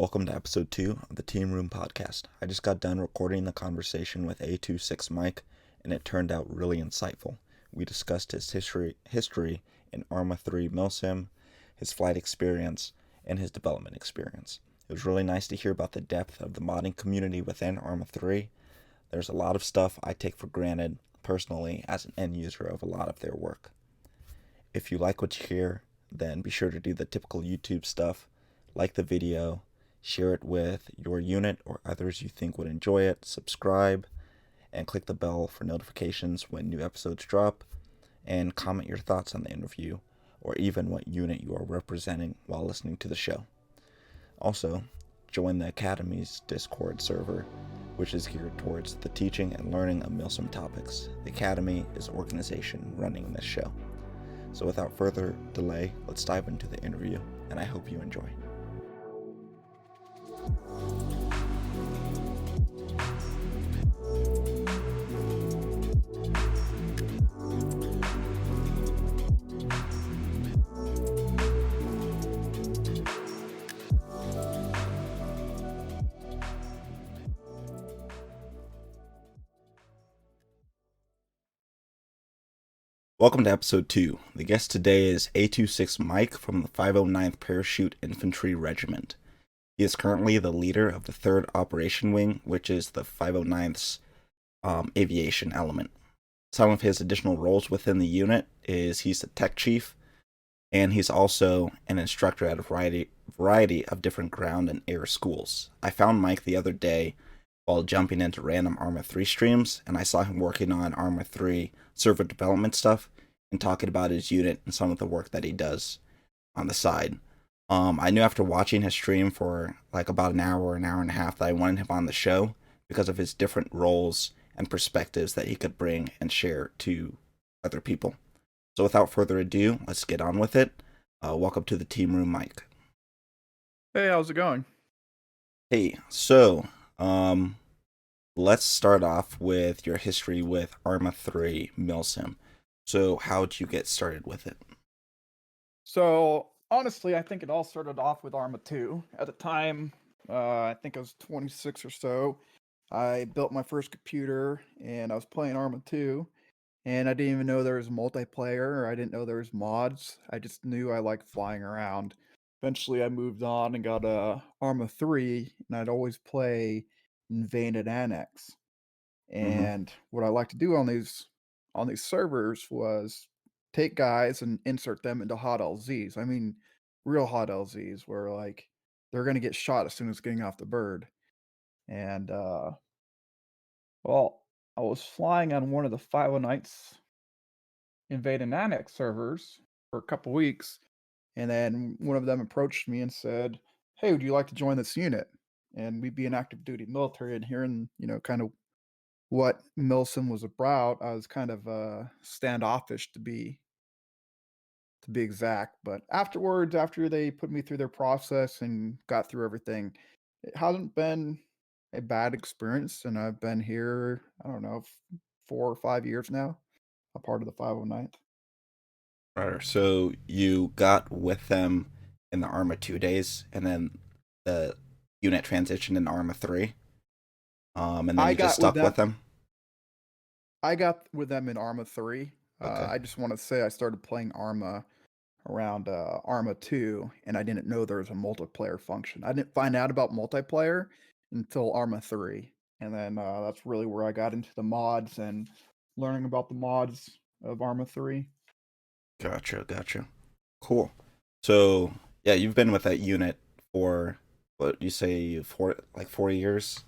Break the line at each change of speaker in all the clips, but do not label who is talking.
Welcome to episode 2 of the Team Room podcast. I just got done recording the conversation with A26Mike, and it turned out really insightful. We discussed his history in Arma 3 Milsim, his flight experience, and his development experience. It was really nice to hear about the depth of the modding community within Arma 3. There's a lot of stuff I take for granted personally as an end user of a lot of their work. If you like what you hear, then be sure to do the typical YouTube stuff, like the video, share it with your unit or others you think would enjoy it, subscribe, and click the bell for notifications when new episodes drop, and comment your thoughts on the interview, or even what unit you are representing while listening to the show. Also, join the Academy's Discord server, which is geared towards the teaching and learning of Milsim topics. The Academy is the organization running this show. So without further delay, let's dive into the interview, and I hope you enjoy. Welcome to episode 2. The guest today is A26Mike from the 509th Parachute Infantry Regiment. He is currently the leader of the 3rd Operation Wing, which is the 509th's aviation element. Some of his additional roles within the unit is he's a tech chief, and he's also an instructor at a variety of different ground and air schools. I found Mike the other day while jumping into random Arma 3 streams, and I saw him working on Arma 3 server development stuff and talking about his unit and some of the work that he does on the side. I knew after watching his stream for like about an hour and a half that I wanted him on the show because of his different roles and perspectives that he could bring and share to other people. So without further ado, let's get on with it. Welcome to the Team Room, Mike.
Hey, how's it going?
Hey, so let's start off with your history with Arma 3 Milsim. So how did you get started with it?
So, honestly, I think it all started off with Arma 2. At the time, I think I was 26 or so. I built my first computer and I was playing Arma 2, and I didn't even know there was multiplayer. I didn't know there was mods. I just knew I liked flying around. Eventually, I moved on and got Arma 3, and I'd always play Invade and Annex.
Mm-hmm.
And what I like to do on these servers was take guys and insert them into hot LZs. I mean, real hot LZs where like they're gonna get shot as soon as getting off the bird. And well, I was flying on one of the 509th Invade and Annex servers for a couple weeks, and then one of them approached me and said, "Hey, would you like to join this unit?" And we'd be an active duty military, and hearing, kind of what Milsim was about, I was kind of, standoffish to be exact, but afterwards, after they put me through their process and got through everything, it hasn't been a bad experience, and I've been here, I don't know, 4 or 5 years now, a part of the 509th.
Right. So you got with them in the Arma 2 days, and then the unit transitioned in Arma 3. And then
I
you just
got with
stuck
them
with them?
I got with them in Arma 3.
Okay.
I just wanna say I started playing Arma around, Arma 2, and I didn't know there was a multiplayer function. I didn't find out about multiplayer until Arma 3, and then, that's really where I got into the mods and learning about the mods of Arma 3.
Gotcha. Cool. So yeah, you've been with that unit for what you say 4 years.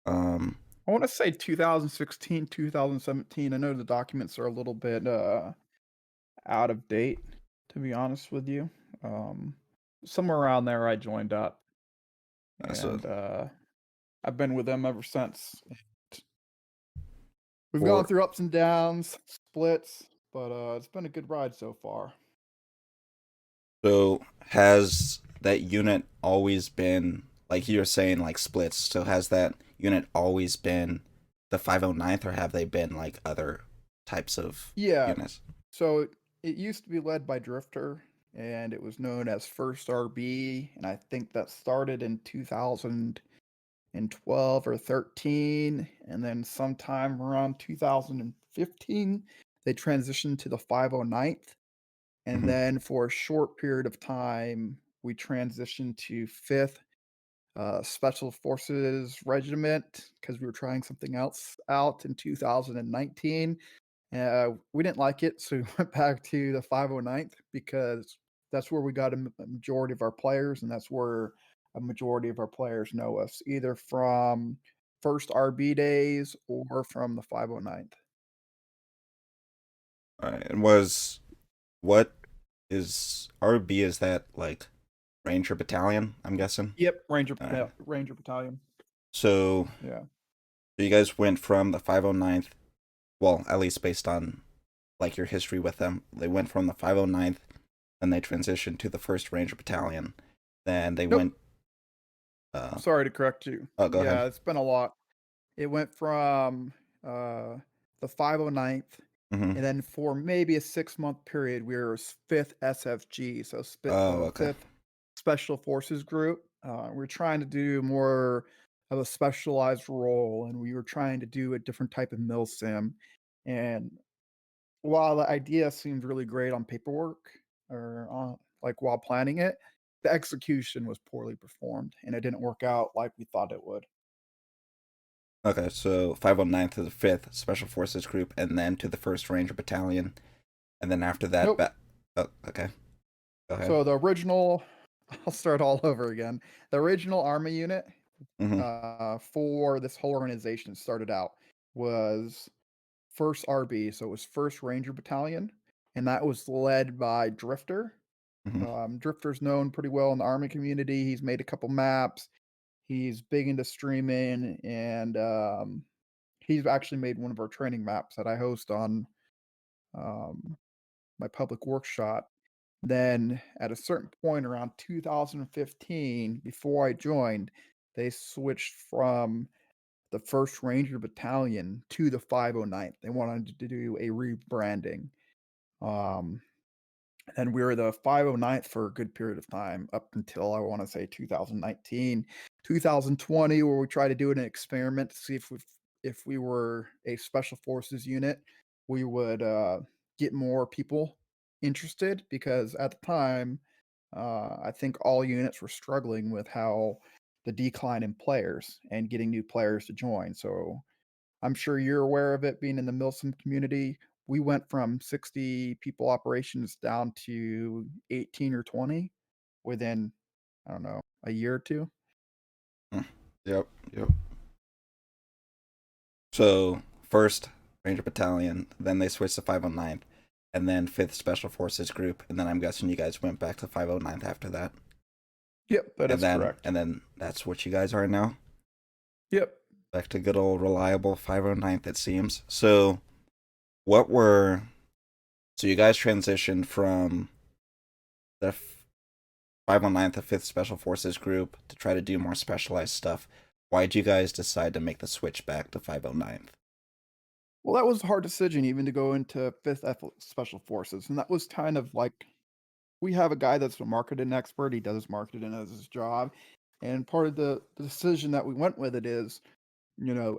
Um,
I wanna say 2016, 2017. I know the documents are a little bit, out of date, to be honest with you. Um, Somewhere around there I joined up,
so
and, I've been with them ever since. We've gone
for
through ups and downs, splits, but, it's been a good ride so far.
so has that unit always been like you were saying like splits? So has that unit always been the 509th, or have they been like other types of
Yeah,
units?
so it used to be led by Drifter, and it was known as First RB, and I think that started in 2012 or 13, and then sometime around 2015, they transitioned to the 509th, and
Hmm.
then for a short period of time, we transitioned to 5th Special Forces Regiment because we were trying something else out in 2019. We didn't like it, so we went back to the 509th because that's where we got a majority of our players, and that's where a majority of our players know us, either from first RB days or from the 509th.
All right. And was what is RB? Is that like Ranger Battalion? I'm guessing.
Yep,
All right.
Ranger Battalion.
So
Yeah.
you guys went from the 509th. Well, at least based on like your history with them, they went from the 509th, then they transitioned to the First Ranger Battalion. Then they
Nope.
went. Uh,
Sorry to correct you.
oh, go ahead.
Yeah, it's been a lot. It went from the 509th,
Hmm.
and then for maybe a 6-month period, we were 5th SFG, so
Oh, okay.
5th Special Forces Group. We're trying to do more of a specialized role, and we were trying to do a different type of milsim. And while the idea seemed really great on paperwork or like while planning it, the execution was poorly performed, and it didn't work out like we thought it would.
Okay, so 509th to the 5th Special Forces Group, and then to the 1st Ranger Battalion, and then after that,
Nope.
oh, okay, go ahead.
So the original I'll start all over again. The original Arma unit,
Hmm.
for this whole organization started out was 1st RB, so it was 1st Ranger Battalion, and that was led by Drifter.
Hmm.
Drifter's known pretty well in the Army community, he's made a couple maps, he's big into streaming, and, he's actually made one of our training maps that I host on, um, my public workshop. Then at a certain point around 2015, before I joined, they switched from the 1st Ranger Battalion to the 509th. They wanted to do a rebranding. Um, and we were the 509th for a good period of time up until I want to say 2019, 2020, where we tried to do an experiment to see if we were a special forces unit, we would get more people interested because at the time, I think all units were struggling with how the decline in players and getting new players to join. So I'm sure you're aware of it being in the Milsim community. We went from 60 people operations down to 18 or 20 within, I don't know, a year or two.
Yep, yep. So 1st Ranger Battalion, then they switched to 509th, and then 5th Special Forces Group, and then I'm guessing you guys went back to 509th after that,
Yep, that
and
is
then
correct.
and then that's what you guys are now.
Yep.
Back to good old reliable 509th, it seems. So what were so you guys transitioned from the 519th, the 5th Special Forces Group, to try to do more specialized stuff. Why'd you guys decide to make the switch back to 509th?
Well, that was a hard decision even to go into 5th Special Forces. And that was kind of like we have a guy that's a marketing expert. He does marketing as his job. And part of the decision that we went with it is,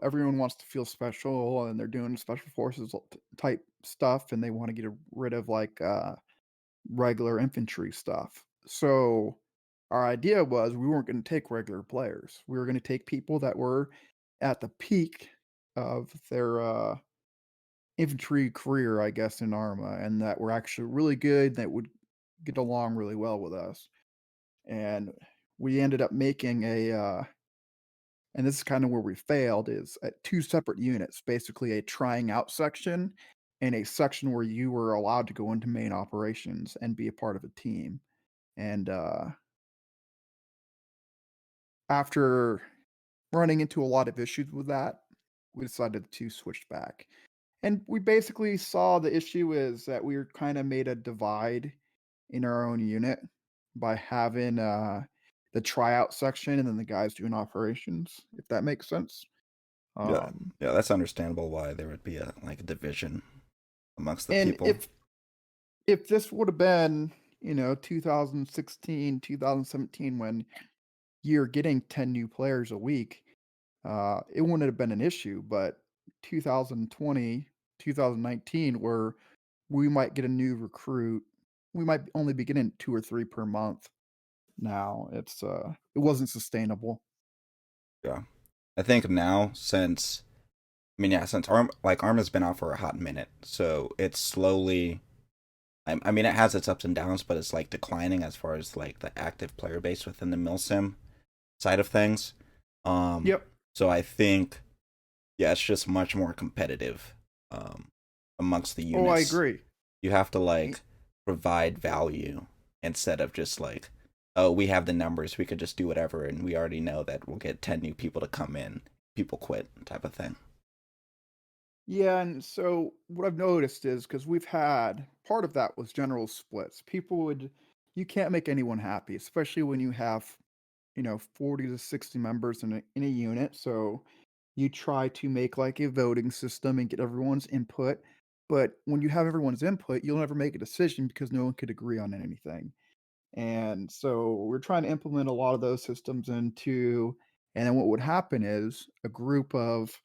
everyone wants to feel special and they're doing special forces type stuff and they want to get rid of like regular infantry stuff. So our idea was we weren't going to take regular players. We were going to take people that were at the peak of their infantry career, I guess, in Arma, and that were actually really good, that would get along really well with us. And we ended up making and this is kind of where we failed, is at two separate units, basically a trying out section and a section where you were allowed to go into main operations and be a part of a team. And after running into a lot of issues with that, we decided to switch back. And we basically saw the issue is that we were kind of made a divide in our own unit by having the tryout section and then the guys doing operations, if that makes sense.
Yeah,
Um,
yeah, that's understandable why there would be a like a division amongst the
and
people.
if this would have been 2016, 2017, when you're getting 10 new players a week, it wouldn't have been an issue. But 2020, 2019, where we might get a new recruit, we might only be getting 2 or 3 per month now. It wasn't sustainable.
Yeah. I think now since I mean yeah, since Arma's been out for a hot minute, so it's slowly I mean it has its ups and downs, but it's like declining as far as like the active player base within the Milsim side of things. Um
Yep.
so I think yeah, it's just much more competitive um amongst the
Oh, I
units.
agree.
You have to
Y
like provide value instead of just like, oh, we have the numbers, we could just do whatever, and we already know that we'll get 10 new people to come in, people quit, type of thing.
Yeah, and so what I've noticed is because 'cause we've had part of that was general splits. People would You can't make anyone happy, especially when you have, 40 to 60 members in a unit. So you try to make like a voting system and get everyone's input. But when you have everyone's input, you'll never make a decision because no one could agree on anything. And so we're trying to implement a lot of those systems into, and then what would happen is a group of,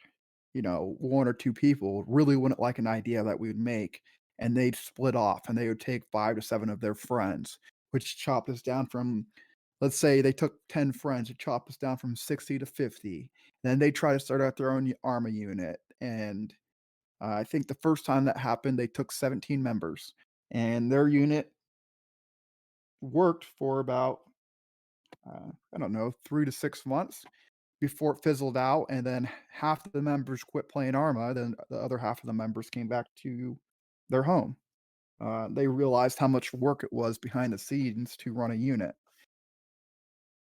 1 or 2 people really wouldn't like an idea that we would make, and they'd split off, and they would take 5 to 7 of their friends, which chopped us down from, let's say they took 10 friends, it chopped us down from 60 to 50. Then they try to start out their own Arma unit, and, I think the first time that happened, they took 17 members, and their unit worked for about, I don't know, 3 to 6 months before it fizzled out, and then half of the members quit playing Arma, then the other half of the members came back to their home. They realized how much work it was behind the scenes to run a unit,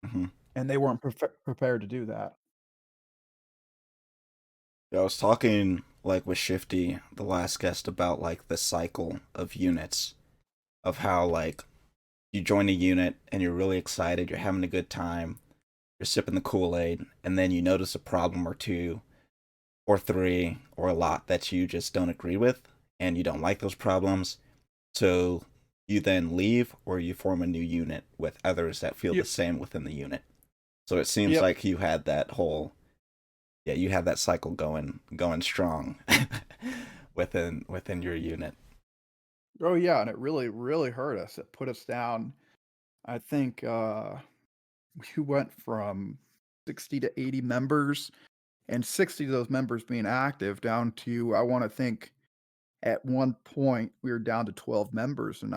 Hmm.
and they weren't prepared to do that.
Yeah, I was talking like with Shifty, the last guest, about like the cycle of units, of how like you join a unit and you're really excited, you're having a good time, you're sipping the Kool-Aid, and then you notice a problem or two or three or a lot that you just don't agree with and you don't like those problems. So you then leave or you form a new unit with others that feel the
Yep.
same within the unit. So it seems
Yep.
like you had that whole yeah, you had that cycle going strong within your unit.
Oh, yeah, and it really, really hurt us. It put us down. I think, we went from 60 to 80 members, and 60 of those members being active down to, I wanna think, at one point, we were down to 12 members, and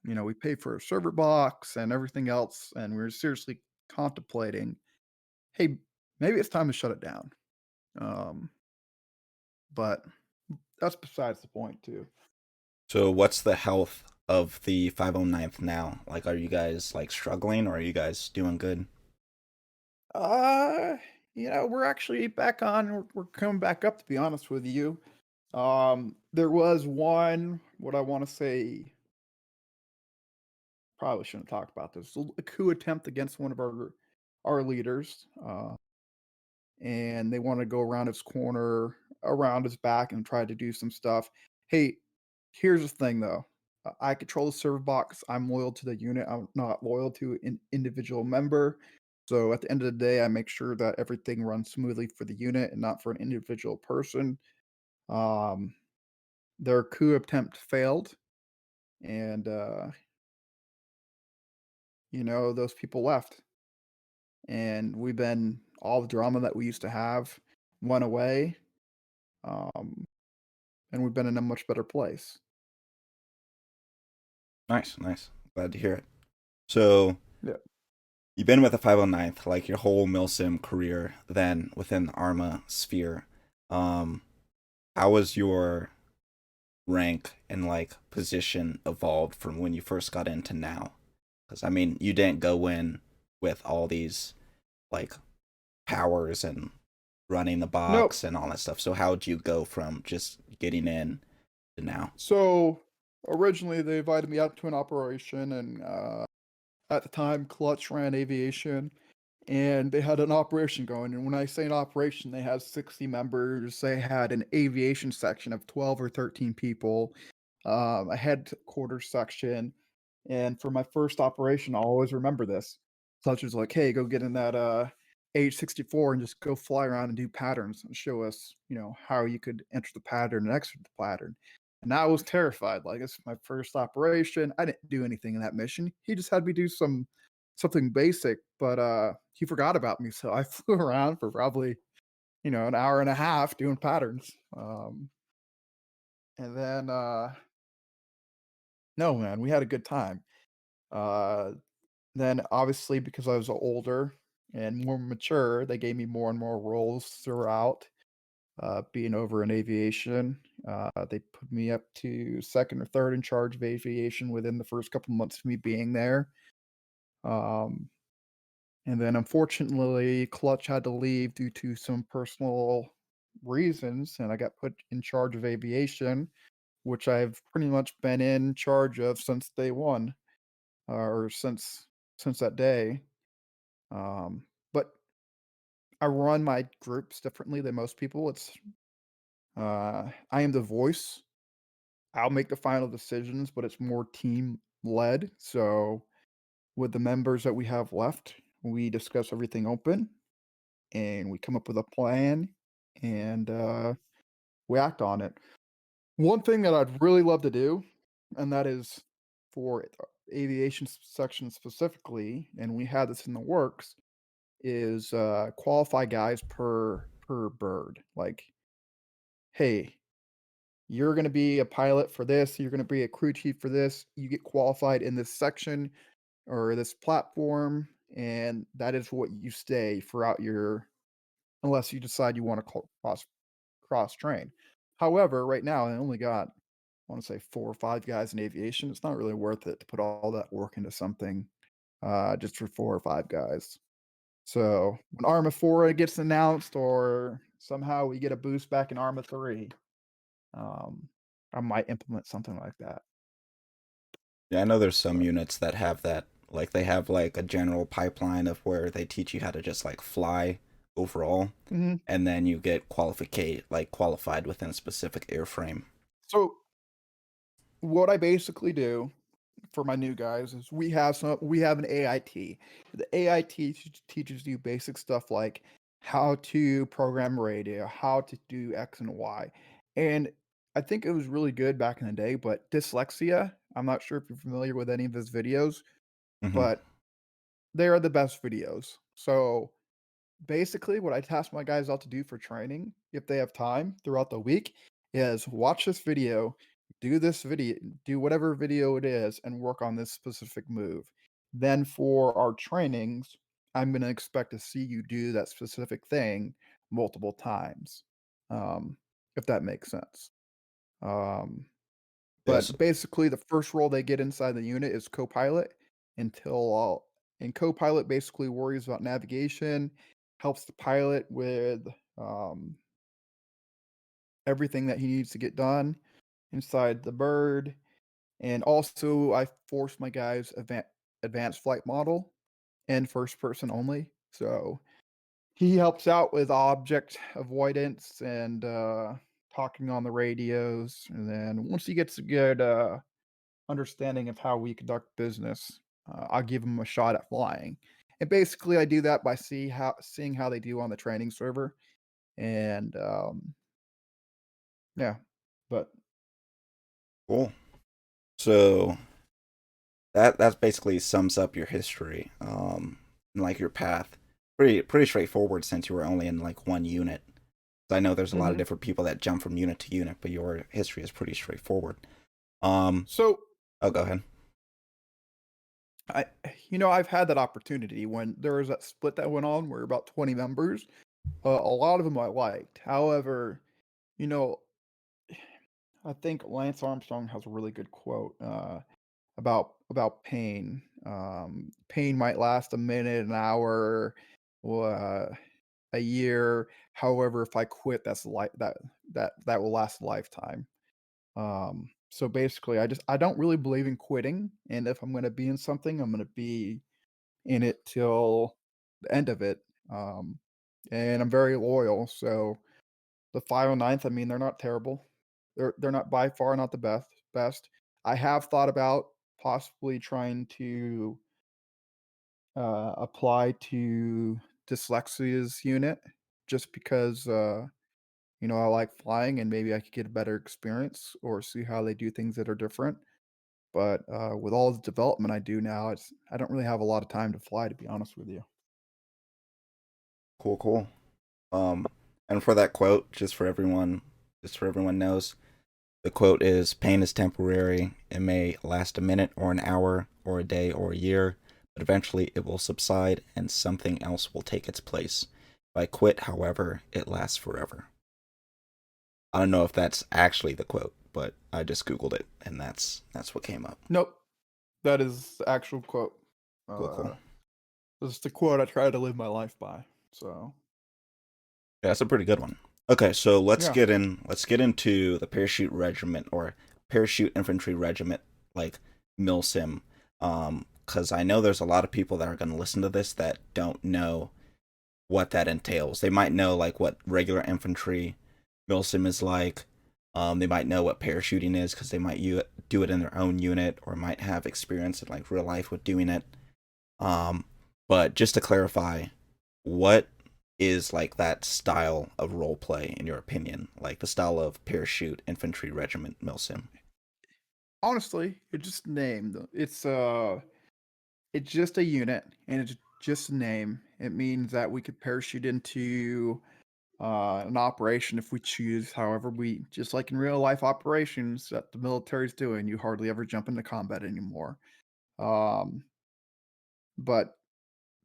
we paid for a server box and everything else, and we were seriously contemplating, "Hey, maybe it's time to shut it down." Um, but that's besides the point too.
So what's the health of the 509th now? Like are you guys like struggling or are you guys doing good?
Uh, we're actually back on. We're coming back up, to be honest with you. There was one, what I wanna say, probably shouldn't talk about this, a coup attempt against one of our leaders. And they wanna go around his corner, around his back, and try to do some stuff. Hey, here's the thing though. I control the server box. I'm loyal to the unit. I'm not loyal to an individual member. So at the end of the day, I make sure that everything runs smoothly for the unit and not for an individual person. Um, their coup attempt failed, and those people left. And we've been all the drama that we used to have went away. Um, and we've been in a much better place.
Nice, nice. Glad to hear it. So
Yeah.
you've been with the 509th like your whole Milsim career then within the Arma sphere. Um how was your rank and like position evolved from when you first got into now? Because I mean, you didn't go in with all these like powers and running the
Nope.
box and all that stuff. So how'd you go from just getting in to now?
So originally they invited me out to an operation, and at the time Clutch ran Aviation, and they had an operation going. And when I say an operation, they had 60 members. They had an aviation section of 12 or 13 people. a headquarters section. And for my first operation, I'll always remember this. Such as like, hey, go get in that H64 and just go fly around and do patterns and show us, how you could enter the pattern and exit the pattern. And I was terrified. Like it's my first operation. I didn't do anything in that mission. He just had me do something basic, but he forgot about me. So I flew around for probably, an hour and a half doing patterns. And then no man, we had a good time. Uh then obviously because I was older and more mature, they gave me more and more roles throughout. Being over in aviation, they put me up to second or third in charge of aviation within the first couple months of me being there. Um, and then unfortunately, Clutch had to leave due to some personal reasons, and I got put in charge of aviation, which I've pretty much been in charge of since day one, or since that day. But I run my groups differently than most people. I am the voice. I'll make the final decisions, but it's more team led. So with the members that we have left, we discuss everything open and we come up with a plan and we act on it. One thing that I'd really love to do, and that is for aviation section specifically, and we had this in the works, is qualify guys per bird. Like, hey, you're going to be a pilot for this. You're going to be a crew chief for this. You get qualified in this section or this platform, and that is what you stay throughout your, unless you decide you want to cross train. However, right now I only got, I want to say 4 or 5 guys in aviation. It's not really worth it to put all that work into something just for 4 or 5 guys. So when Arma 4 gets announced, or somehow we get a boost back in Arma 3, um, I might implement something like that.
Yeah, I know there's some
But
units that have that. Like they have like a general pipeline of where they teach you how to just like fly overall,
mhm.
and then you get qualified within a specific airframe.
So what I basically do for my new guys is we have an AIT. The AIT teaches you basic stuff like how to program radio, how to do X and Y. And I think it was really good back in the day, but dyslexia, I'm not sure if you're familiar with any of his videos,
Hmm.
but they are the best videos. So basically, what I task my guys out to do for training, if they have time throughout the week, is watch this video, do whatever video it is, and work on this specific move. Then for our trainings, I'm going to expect to see you do that specific thing multiple times, um, if that makes sense. Um,
Yes.
but basically, the first role they get inside the unit is co-pilot until and co-pilot basically worries about navigation, helps the pilot with um, everything that he needs to get done inside the bird. And also, I force my guys advanced flight model and first person only. So he helps out with object avoidance and talking on the radios. And then once he gets a good understanding of how we conduct business, I'll give them a shot at flying. And basically, I do that by seeing how they do on the training server, and yeah. But
Cool. So that's basically sums up your history, and like your path. Pretty straightforward since you were only in like one unit. I know there's a lot of
mhm.
different people that jump from unit to unit, but your history is pretty straightforward. Um,
So
oh, go ahead.
I, I've had that opportunity when there was that split that went on where about 20 members. A lot of them I liked. However, you know, I think Lance Armstrong has a really good quote. About pain. Pain might last a minute, an hour, uh, a year. However, if I quit, that will last a lifetime. So basically, I don't really believe in quitting, and if I'm going to be in something, I'm going to be in it till the end of it. Um, and I'm very loyal. So the 509th, I mean, they're not terrible. They're not by far not the best best. I have thought about possibly trying to apply to dyslexia's unit just because I like flying and maybe I could get a better experience or see how they do things that are different. But with all the development I do now, I don't really have a lot of time to fly, to be honest with you.
Cool, cool. Um, and for that quote, just for everyone knows, the quote is pain is temporary. It may last a minute or an hour or a day or a year, but eventually it will subside and something else will take its place. If I quit, however, it lasts forever. I don't know if that's actually the quote, but I just googled it and that's what came up.
Nope, that is the actual quote.
Cool, cool.
Uh, this is the quote I try to live my life by. So
Yeah, that's a pretty good one. Okay, so
yeah,
let's get into the parachute regiment or parachute infantry regiment like Milsim. Cuz I know there's a lot of people that are going to listen to this that don't know what that entails. They might know like what regular infantry Milsim is like. They might know what parachuting is cuz they might do it in their own unit or might have experience in like real life with doing it. Um, but just to clarify, what is like that style of role play in your opinion? Like the style of Parachute Infantry Regiment Milsim?
honestly, it's just named. It's just a unit and it's just a name. It means that we could parachute into an operation if we choose. However, we just like in real life operations that the military's doing, you hardly ever jump into combat anymore. Um, but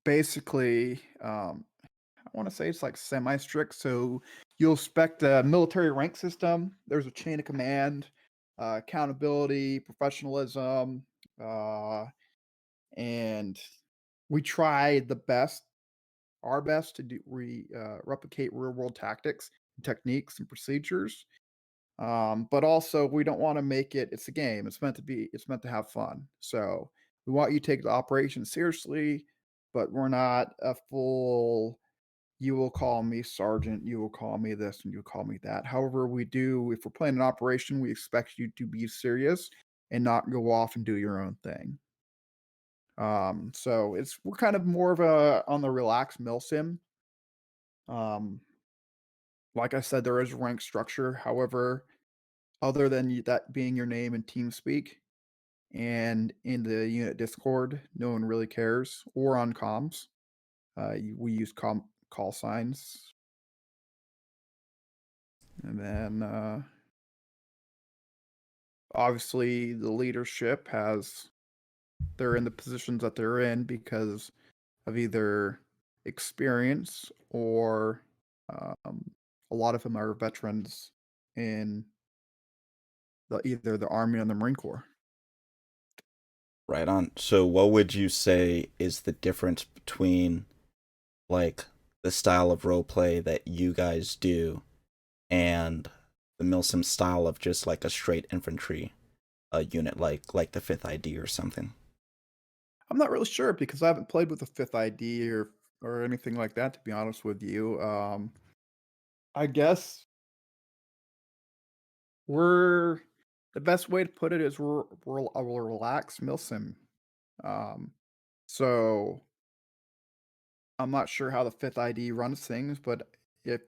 basically, I want to say it's like semi strict. So you'll expect a military rank system. There's a chain of command, accountability, professionalism, uh, and we try our best to replicate real world tactics, techniques, and procedures. But also, we don't want to make it. It's a game. It's meant to be. It's meant to have fun. So we want you to take the operation seriously, but we're not a full you will call me sergeant, you will call me this, and you will call me that. However, we do, if we're playing an operation, we expect you to be serious and not go off and do your own thing. So we're kind of more of a on the relaxed mill sim. Um, like I said, there is rank structure. However, other than that being your name in TeamSpeak and in the unit Discord, no one really cares. Or on comms, we use call signs, and then obviously the leadership has they're in the positions that they're in because of either experience or um, a lot of them are veterans in either the Army or the Marine Corps.
Right on. So what would you say is the difference between like the style of role play that you guys do and the Milsim style of just like a straight infantry unit like the fifth ID or something?
I'm not really sure because I haven't played with the fifth ID or anything like that. To be honest with you, I guess we're the best way to put it is we're a relaxed milsim. Um, so I'm not sure how the fifth ID runs things, but it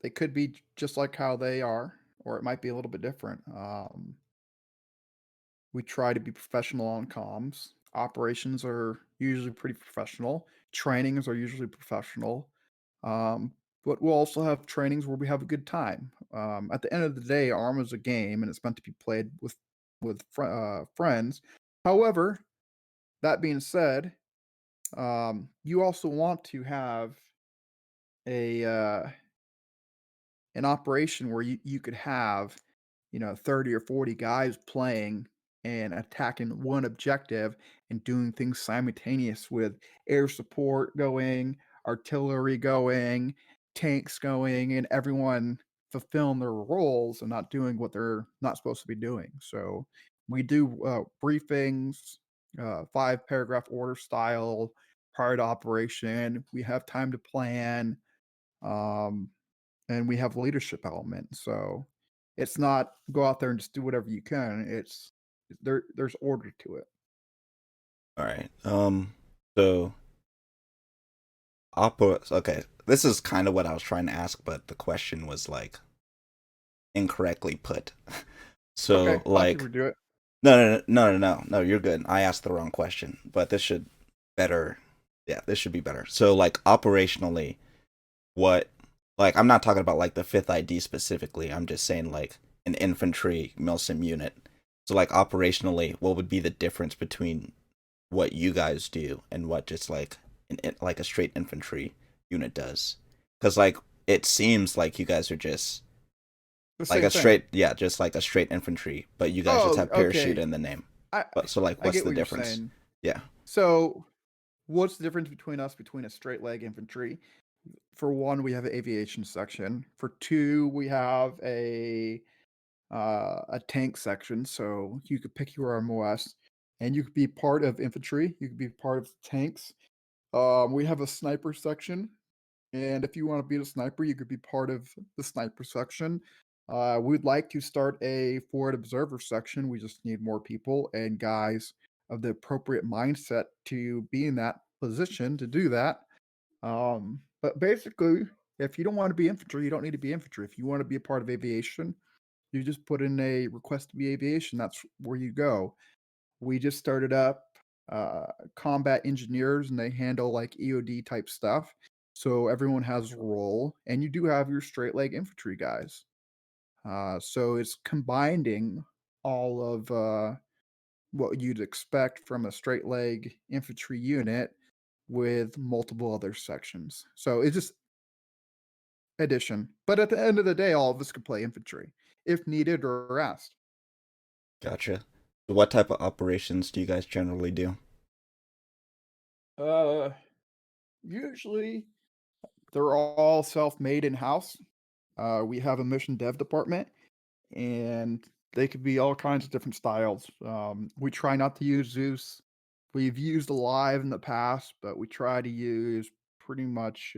it could be just like how they are, or it might be a little bit different. We try to be professional on comms. Operations are usually pretty professional. Trainings are usually professional. Um, but we'll also have trainings where we have a good time. At the end of the day, Arma is a game, and it's meant to be played with friends. However, that being said, you also want to have a an operation where you could have, 30 or 40 guys playing and attacking one objective and doing things simultaneous with air support going, artillery going, tanks going, and everyone fulfilling their roles and not doing what they're not supposed to be doing. So we do briefings, 5 paragraph order style prior to operation. We have time to plan. Um, and we have leadership element. So It's not go out there and just do whatever you can. It's there's order to it.
All right. So opera. Okay, this is kind of what I was trying to ask, but the question was like incorrectly put.
Okay,
So
I can
like,
redo it.
no, you're good. I asked the wrong question, but this should better. Yeah, this should be better. So like operationally, what? Like, I'm not talking about like the fifth ID specifically. I'm just saying like an infantry Milsim unit. So like operationally, what would be the difference between what you guys do and what just like like a straight infantry unit does? Because like it seems like you guys are just
The
like
same
a
thing.
straight, yeah, just like a straight infantry, but you guys just
Oh,
have parachute
okay.
in the name.
I
But so like,
I
what's
get
the
what you're
difference?
saying.
Yeah,
So, what's the difference between us between a straight leg infantry? For one, we have an aviation section. For two, we have a tank section. So you could pick your MOS, and you could be part of infantry. You could be part of tanks. We have a sniper section, and if you want to be a sniper, you could be part of the sniper section. We'd like to start a forward observer section. We just need more people and guys of the appropriate mindset to be in that position to do that. But basically, if you don't want to be infantry, you don't need to be infantry. If you want to be a part of aviation, you just put in a request to be aviation. That's where you go. We just started up combat engineers and they handle like EOD type stuff. So everyone has a role, and you do have your straight leg infantry guys. So it's combining all of what you'd expect from a straight leg infantry unit with multiple other sections. So it's just addition. But at the end of the day, all of us could play infantry if needed or asked.
gotcha. So what type of operations do you guys generally do?
Uh, Usually they're all self-made in-house. We have a mission dev department, and they could be all kinds of different styles. We try not to use Zeus. We've used Alive in the past, but we try to use pretty much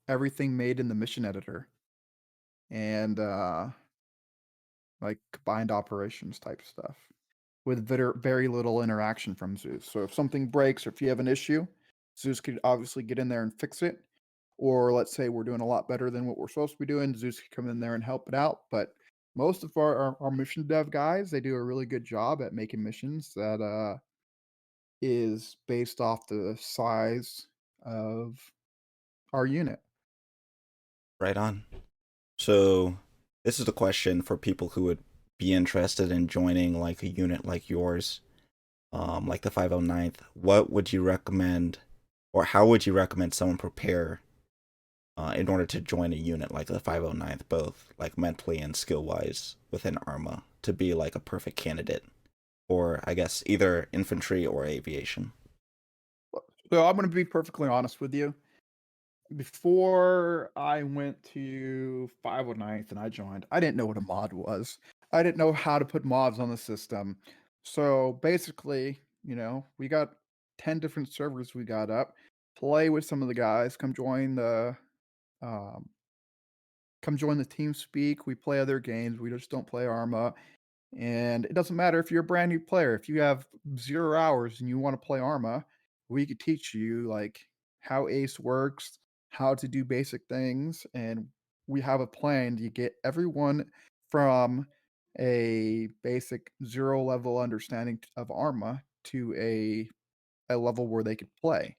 everything made in the mission editor and like combined operations type stuff with very little interaction from Zeus. So if something breaks or if you have an issue, Zeus could obviously get in there and fix it. Or let's say we're doing a lot better than what we're supposed to be doing, Zeus could come in there and help it out. But most of our mission dev guys, they do a really good job at making missions that is based off the size of our unit.
Right on. So this is the question for people who would be interested in joining like a unit like yours, like the 509th. What would you recommend, or how would you recommend someone prepare in order to join a unit like the 509th, both like mentally and skill wise within Arma, to be like a perfect candidate, or I guess either infantry or aviation?
So I'm going to be perfectly honest with you. Before I went to 509th and I joined, I didn't know what a mod was. I didn't know how to put mods on the system. So basically, we got 10 different servers we got up. Play with some of the guys, um come join the team speak. We play other games. We just don't play Arma. And it doesn't matter if you're a brand new player. If you have 0 hours and you wanna play Arma, we could teach you, like, how Ace works, how to do basic things, and we have a plan to get everyone from a basic 0 level understanding of Arma to a level where they could play.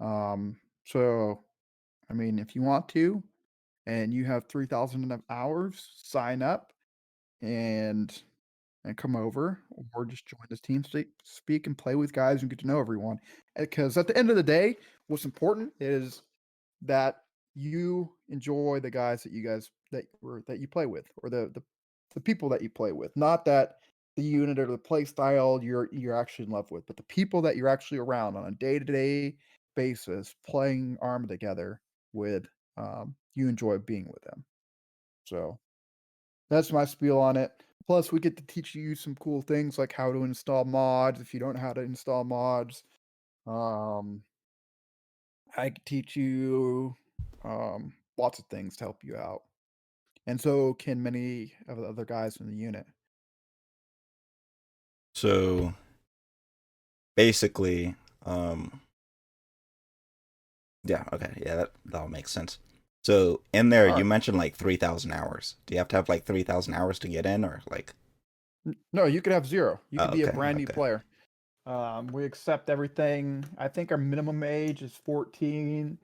So, I mean, if you want to and you have 3,000 hours, sign up and come over or just join the team speak and play with guys and get to know everyone. Because at the end of the day, what's important is that you enjoy the guys that you play with or the people that you play with. Not that the unit or the play style you're actually in love with, but the people that you're actually around on a day-to-day basis playing Arm together with, you enjoy being with them. So that's my spiel on it. Plus, we get to teach you some cool things like how to install mods if you don't know how to install mods. Um, I could teach you lots of things to help you out, and so can many of the other guys in the unit.
So basically, um, yeah, okay, yeah, that'll make sense. So in there,
All
you
right.
mentioned like 3,000 hours. Do you have to have like 3,000 hours to get in, or like?
No, you could have 0. You could
Oh,
be a
okay,
brand new
okay.
player. We accept everything. I think our minimum age is 14.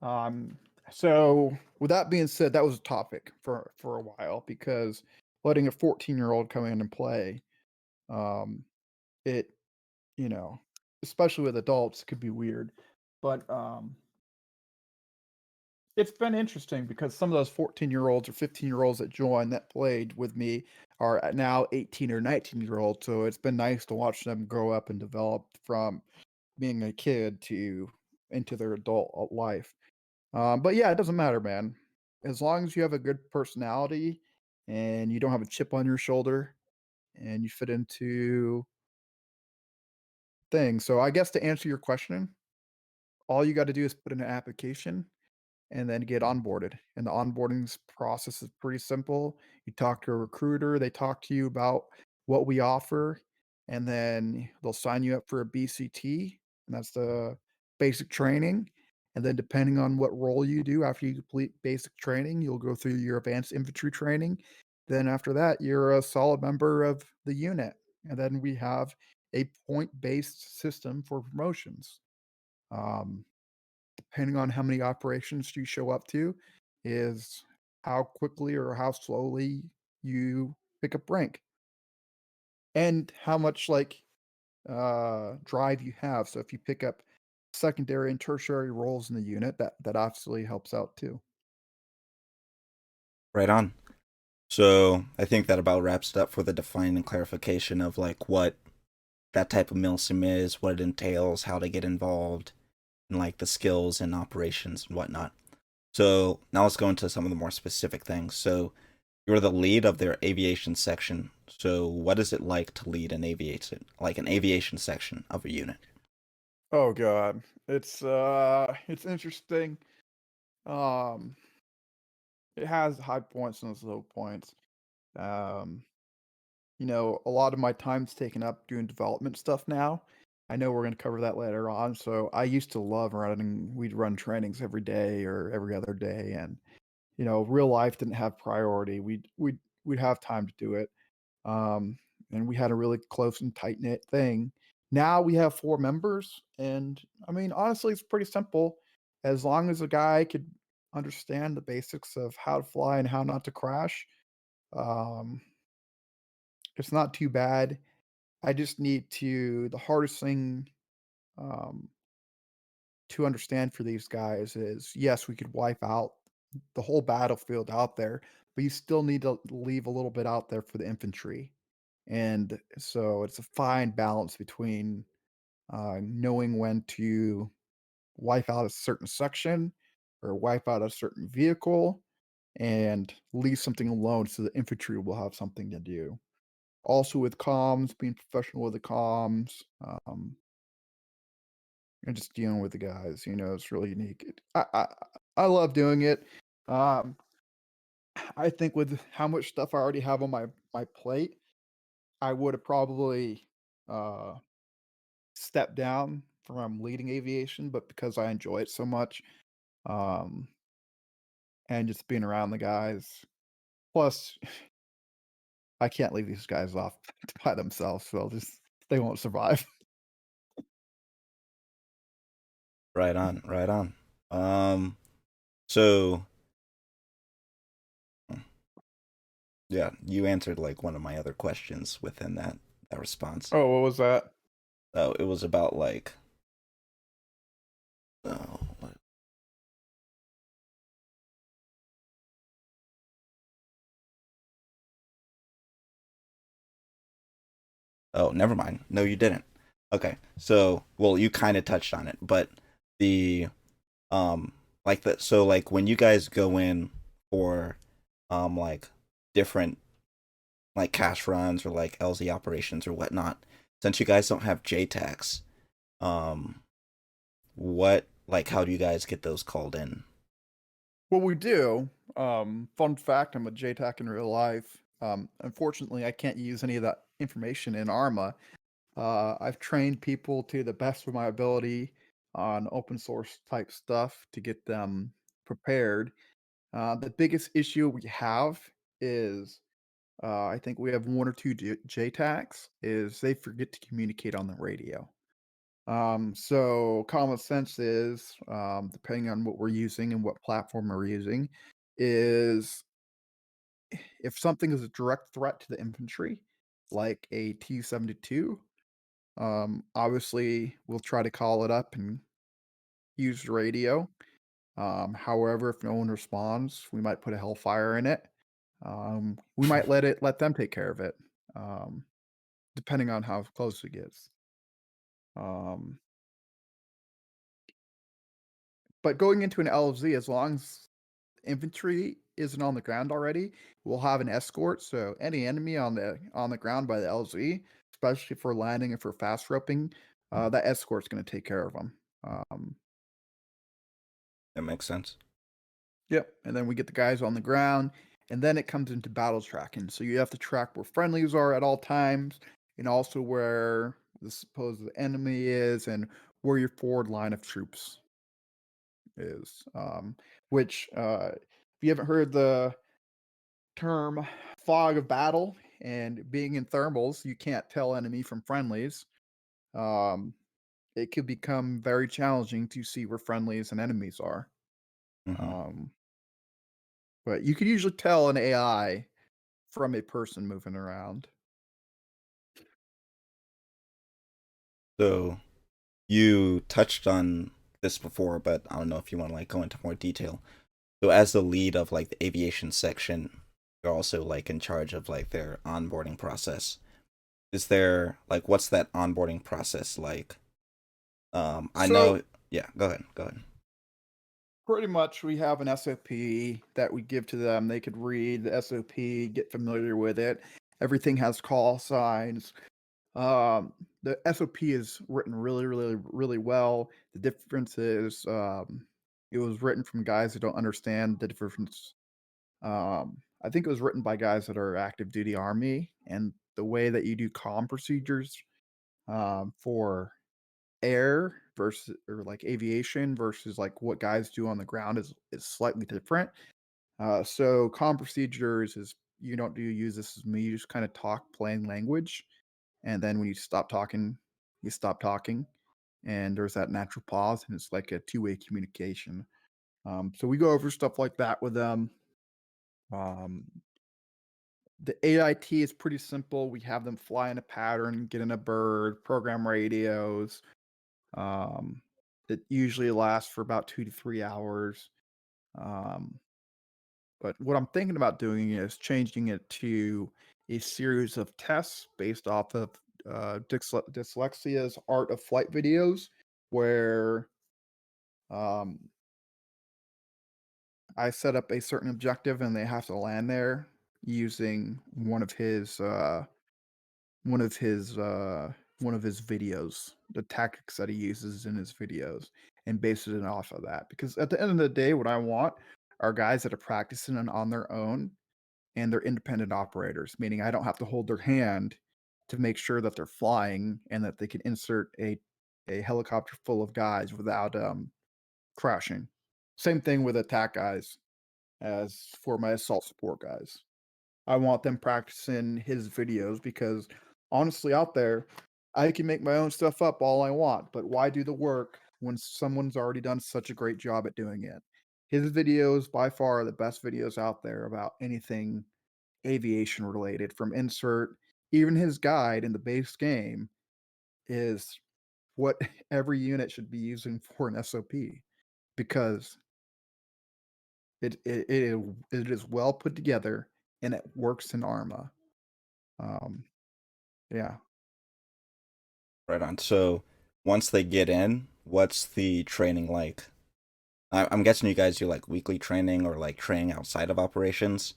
Um, so with that being said, that was a topic for a while because letting a 14-year-old come in and play, um, it you know, especially with adults, could be weird. But it's been interesting because some of those 14-year-olds or 15-year-olds that joined that played with me are now 18 or 19-year-olds. So it's been nice to watch them grow up and develop from being a kid to into their adult life. But yeah, it doesn't matter, man. As long as you have a good personality and you don't have a chip on your shoulder and you fit into things. So I guess to answer your question, all you got to do is put in an application and then get onboarded. And the process is pretty simple. You talk to a recruiter, they talk to you about what we offer, and then they'll sign you up for a BCT, and that's the basic training. And then depending on what role you do after you complete basic training, you'll go through your advanced infantry training. Then after that, you're a solid member of the unit. And then we have a point-based system for promotions. Um, Depending on how many operations you show up to, is how quickly or how slowly you pick up rank and how much drive you have. So if you pick up secondary and tertiary roles in the unit, that obviously helps out too.
Right on. So I think that about wraps it up for the define and clarification of like what that type of milsim is, what it entails, how to get involved, and like the skills and operations and whatnot. So now let's go into some of the more specific things. So you're the lead of their aviation section. So what is it like to lead an aviation, like an aviation section of a unit?
Oh god. It's interesting. Um it has high points and its low points. Um a lot of my time's taken up doing development stuff now. I know we're gonna cover that later on. So I used to love running. We'd run trainings every day or every other day, and real life didn't have priority. We'd have time to do it, um, and we had a really close and tight knit thing. Now we have 4 members, and I mean, honestly, it's pretty simple. As long as a guy could understand the basics of how to fly and how not to crash, um, it's not too bad. I just need to the hardest thing, um, to understand for these guys is, yes, we could wipe out the whole battlefield out there, but you still need to leave a little bit out there for the infantry. And so it's a fine balance between, knowing when to wipe out a certain section or wipe out a certain vehicle and leave something alone so the infantry will have something to do. Also with comms, being professional with the comms, and just dealing with the guys, it's really unique. I love doing it. Um, I think with how much stuff I already have on my plate, I would have probably uh stepped down from leading aviation, but because I enjoy it so much, um, and just being around the guys, plus I can't leave these guys off by themselves, so they won't survive.
Right on, right on. Um, so yeah, you answered like one of my other questions within that response.
Oh, what was that?
So it was about like, oh, oh, never mind. No, you didn't. Okay, so well, you kind of touched on it, but the like that. So like when you guys go in for like different like cash runs or like LZ operations or whatnot, since you guys don't have JTACs, um, what like how do you guys get those called in?
What we do, fun fact, I'm a JTAC in real life. Unfortunately, I can't use any of that information in Arma. I've trained people to the best of my ability on open source type stuff to get them prepared. The biggest issue we have is I think we have one or two JTACs is they forget to communicate on the radio. So common sense is, depending on what we're using and what platform we're using, is if something is a direct threat to the infantry, like a T-72, obviously we'll try to call it up and use the radio. However, if no one responds, we might put a Hellfire in it. We might let them take care of it, um, depending on how close it gets. Um, but going into an LZ, as long as infantry isn't on the ground already, we'll have an escort. So any enemy on the ground by the LZ, especially for landing and for fast roping, that escort's going to take care of them. Um,
That makes sense.
yep. And then we get the guys on the ground, and then it comes into battle tracking. So you have to track where friendlies are at all times, and also where the supposed enemy is, and where your forward line of troops is. Which, if you haven't heard the term fog of battle and being in thermals, you can't tell enemy from friendlies. Um, it could become very challenging to see where friendlies and enemies are.
Hmm.
Um, but you could usually tell an AI from a person moving around.
So you touched on this before, but I don't know if you want to like go into more detail. So as the lead of like the aviation section, you're also like in charge of like their onboarding process. Is there like what's that onboarding process like? I
So
know. Yeah, go ahead. Go ahead.
pretty much we have an SOP that we give to them. They could read the SOP, get familiar with it. Everything has call signs. The SOP is written really, really, really well. The difference is, it was written from guys that don't understand the difference. I think it was written by guys that are active duty army, and the way that you do comm procedures, for air versus or like aviation versus like what guys do on the ground is slightly different. So comm procedures is you don't do use this as me. You just kind of talk plain language, and then when you stop talking, you stop talking, and there's that natural pause, and it's like a two-way communication. So we go over stuff like that with them. Um, the AIT is pretty simple. We have them fly in a pattern, get in a bird, program radios. Um, it usually lasts for about 2 to 3 hours. Um, but what I'm thinking about doing is changing it to a series of tests based off of Dyslexia's Art of Flight videos, where um, I set up a certain objective and they have to land there using one of his one of his videos, the tactics that he uses in his videos, and bases it off of that. Because at the end of the day, what I want are guys that are practicing and on their own and they're independent operators, meaning I don't have to hold their hand to make sure that they're flying and that they can insert a helicopter full of guys without crashing. Same thing with attack guys as for my assault support guys. I want them practicing his videos because honestly, out there, I can make my own stuff up all I want, but why do the work when someone's already done such a great job at doing it? His videos, by far, are the best videos out there about anything aviation related, from insert. Even his guide in the base game is what every unit should be using for an SOP because it is well put together and it works in Arma. Um, yeah.
Right on. So once they get in, what's the training like? I'm guessing you guys do like weekly training or like training outside of operations.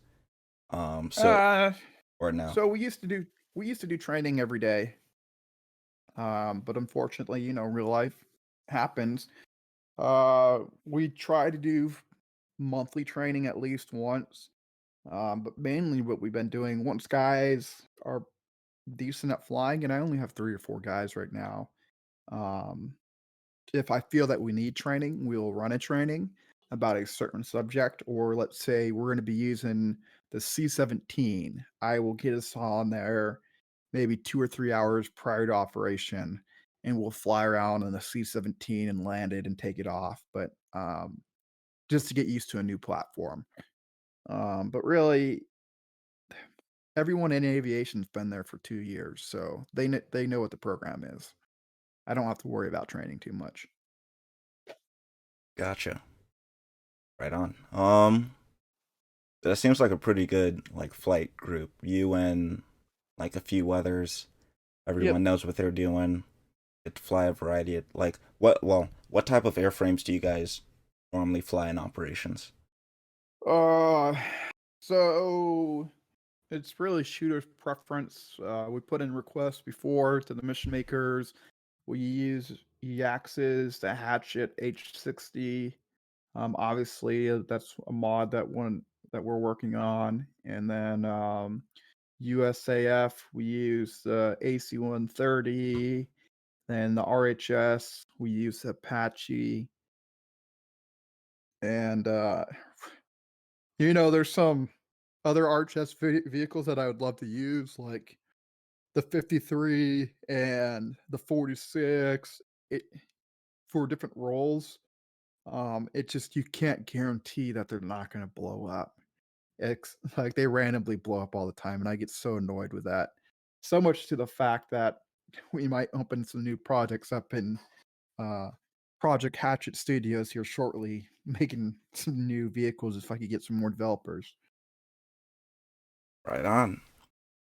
So
Uh,
or no?
so we used to do training every day. But unfortunately, real life happens. We try to do monthly training at least once. But mainly what we've been doing once guys are decent at flying, and I only have 3 or 4 guys right now. Um, if I feel that we need training, we'll run a training about a certain subject, or let's say we're going to be using the C-17. I will get us on there maybe 2 or 3 hours prior to operation, and we'll fly around in the C-17 and land it and take it off. But just to get used to a new platform. But really, everyone in aviation's been there for 2 years, so they know what the program is. I don't have to worry about training too much.
Gotcha. Right on. That seems like a pretty good like flight group. You and like a few others.
Yep.
Everyone knows what they're doing. Get to fly a variety of like what type of airframes do you guys normally fly in operations?
Uh, so it's really shooter's preference. We put in requests before to the mission makers. We use Yax's, the Hatchet H60. Obviously, that's a mod that we're working on, and then USAF we use the AC-130, and the RHS we use Apache, and there's some other RHS vehicles that I would love to use, like the 53 and the 46, it, for different roles. It just you can't guarantee that they're not going to blow up. Like they randomly blow up all the time, and I get so annoyed with that. So much to the fact that we might open some new projects up in uh, Project Hatchet Studios here shortly, making some new vehicles if I could get some more developers.
Right on.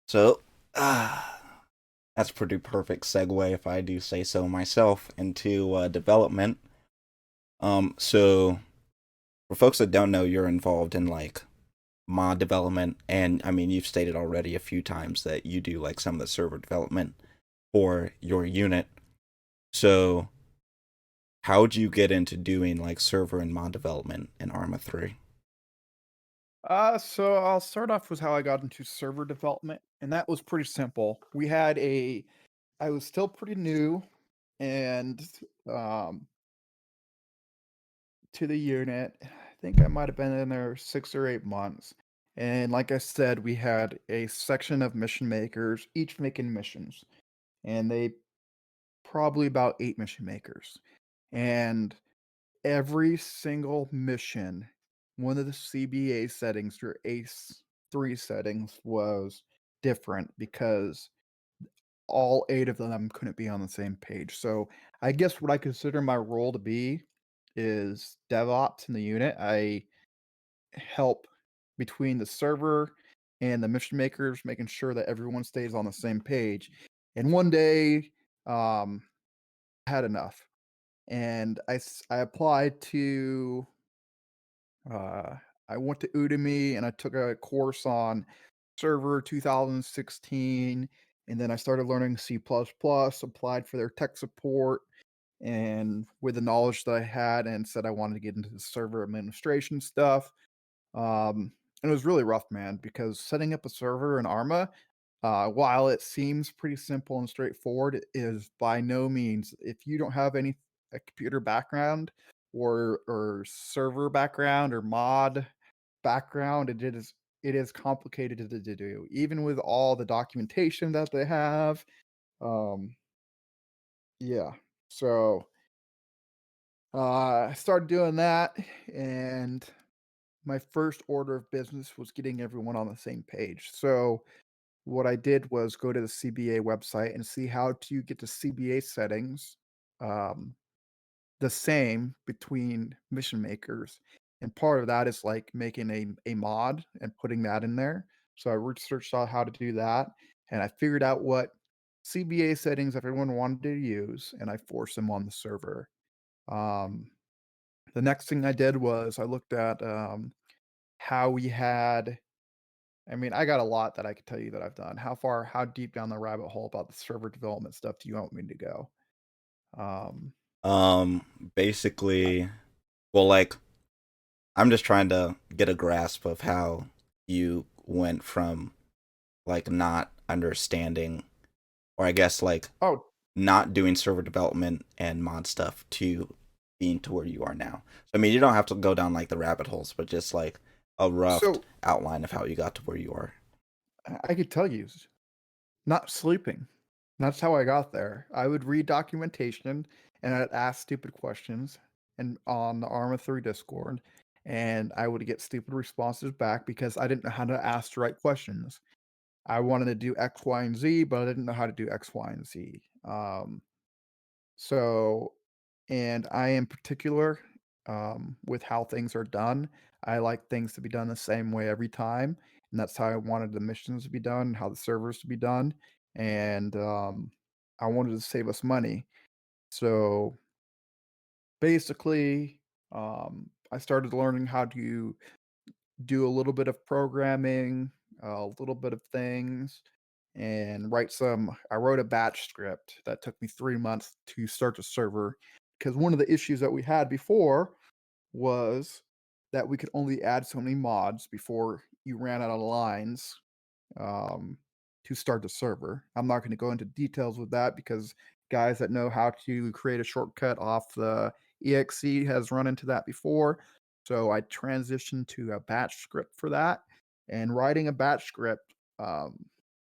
So, that's a pretty perfect segue, if I do say so myself, into development. So for folks that don't know, you're involved in like mod development, and I mean, you've stated already a few times that you do like some of the server development for your unit. So, how'd you get into doing like server and mod development in Arma 3?
So I'll start off with how I got into server development, and that was pretty simple. I was still pretty new, and um, to the unit. I think I might have been in there 6 or 8 months. And like I said, we had a section of mission makers, each making missions, and they probably about 8 mission makers. And every single mission, one of the CBA settings or ACE 3 settings was different because all 8 of them couldn't be on the same page. So I guess what I consider my role to be is DevOps in the unit. I help between the server and the mission makers, making sure that everyone stays on the same page. And one day, I had enough, and I applied to uh, I went to Udemy and I took a course on Server 2016, and then I started learning C++, applied for their tech support, and with the knowledge that I had and said I wanted to get into the server administration stuff. And it was really rough, man, because setting up a server in Arma, while it seems pretty simple and straightforward, it is by no means. If you don't have any a computer background or server background or mod background, it is complicated to do, even with all the documentation that they have. Um, yeah. So I started doing that, and my first order of business was getting everyone on the same page. So what I did was go to the CBA website and see how to get the CBA settings um, the same between mission makers. And part of that is like making a mod and putting that in there. So I researched out how to do that, and I figured out what CBA settings everyone wanted to use, and I forced them on the server. Um, the next thing I did was I looked at how we had I mean, I got a lot that I could tell you that I've done. How deep down the rabbit hole about the server development stuff do you want me to go? Um,
Basically, well, like I'm just trying to get a grasp of how you went from like not understanding, or I guess like
Oh,
not doing server development and mod stuff to being to where you are now. So I mean, you don't have to go down like the rabbit holes, but just like a rough
so
outline of how you got to where you are.
I could tell you, not sleeping. That's how I got there. I would read documentation and I'd ask stupid questions and on the Arma 3 Discord, and I would get stupid responses back because I didn't know how to ask the right questions. I wanted to do X, Y, and Z, but I didn't know how to do X, Y, and Z. So, and I am particular with how things are done. I like things to be done the same way every time, and that's how I wanted the missions to be done, how the servers to be done, and I wanted to save us money. So basically, I started learning how to do a little bit of programming, a little bit of things, and I wrote a batch script that took me 3 months to start the server, because one of the issues that we had before was that we could only add so many mods before you ran out of lines, um, to start the server. I'm not gonna go into details with that because guys that know how to create a shortcut off the exe has run into that before. So I transitioned to a batch script for that, and writing a batch script, that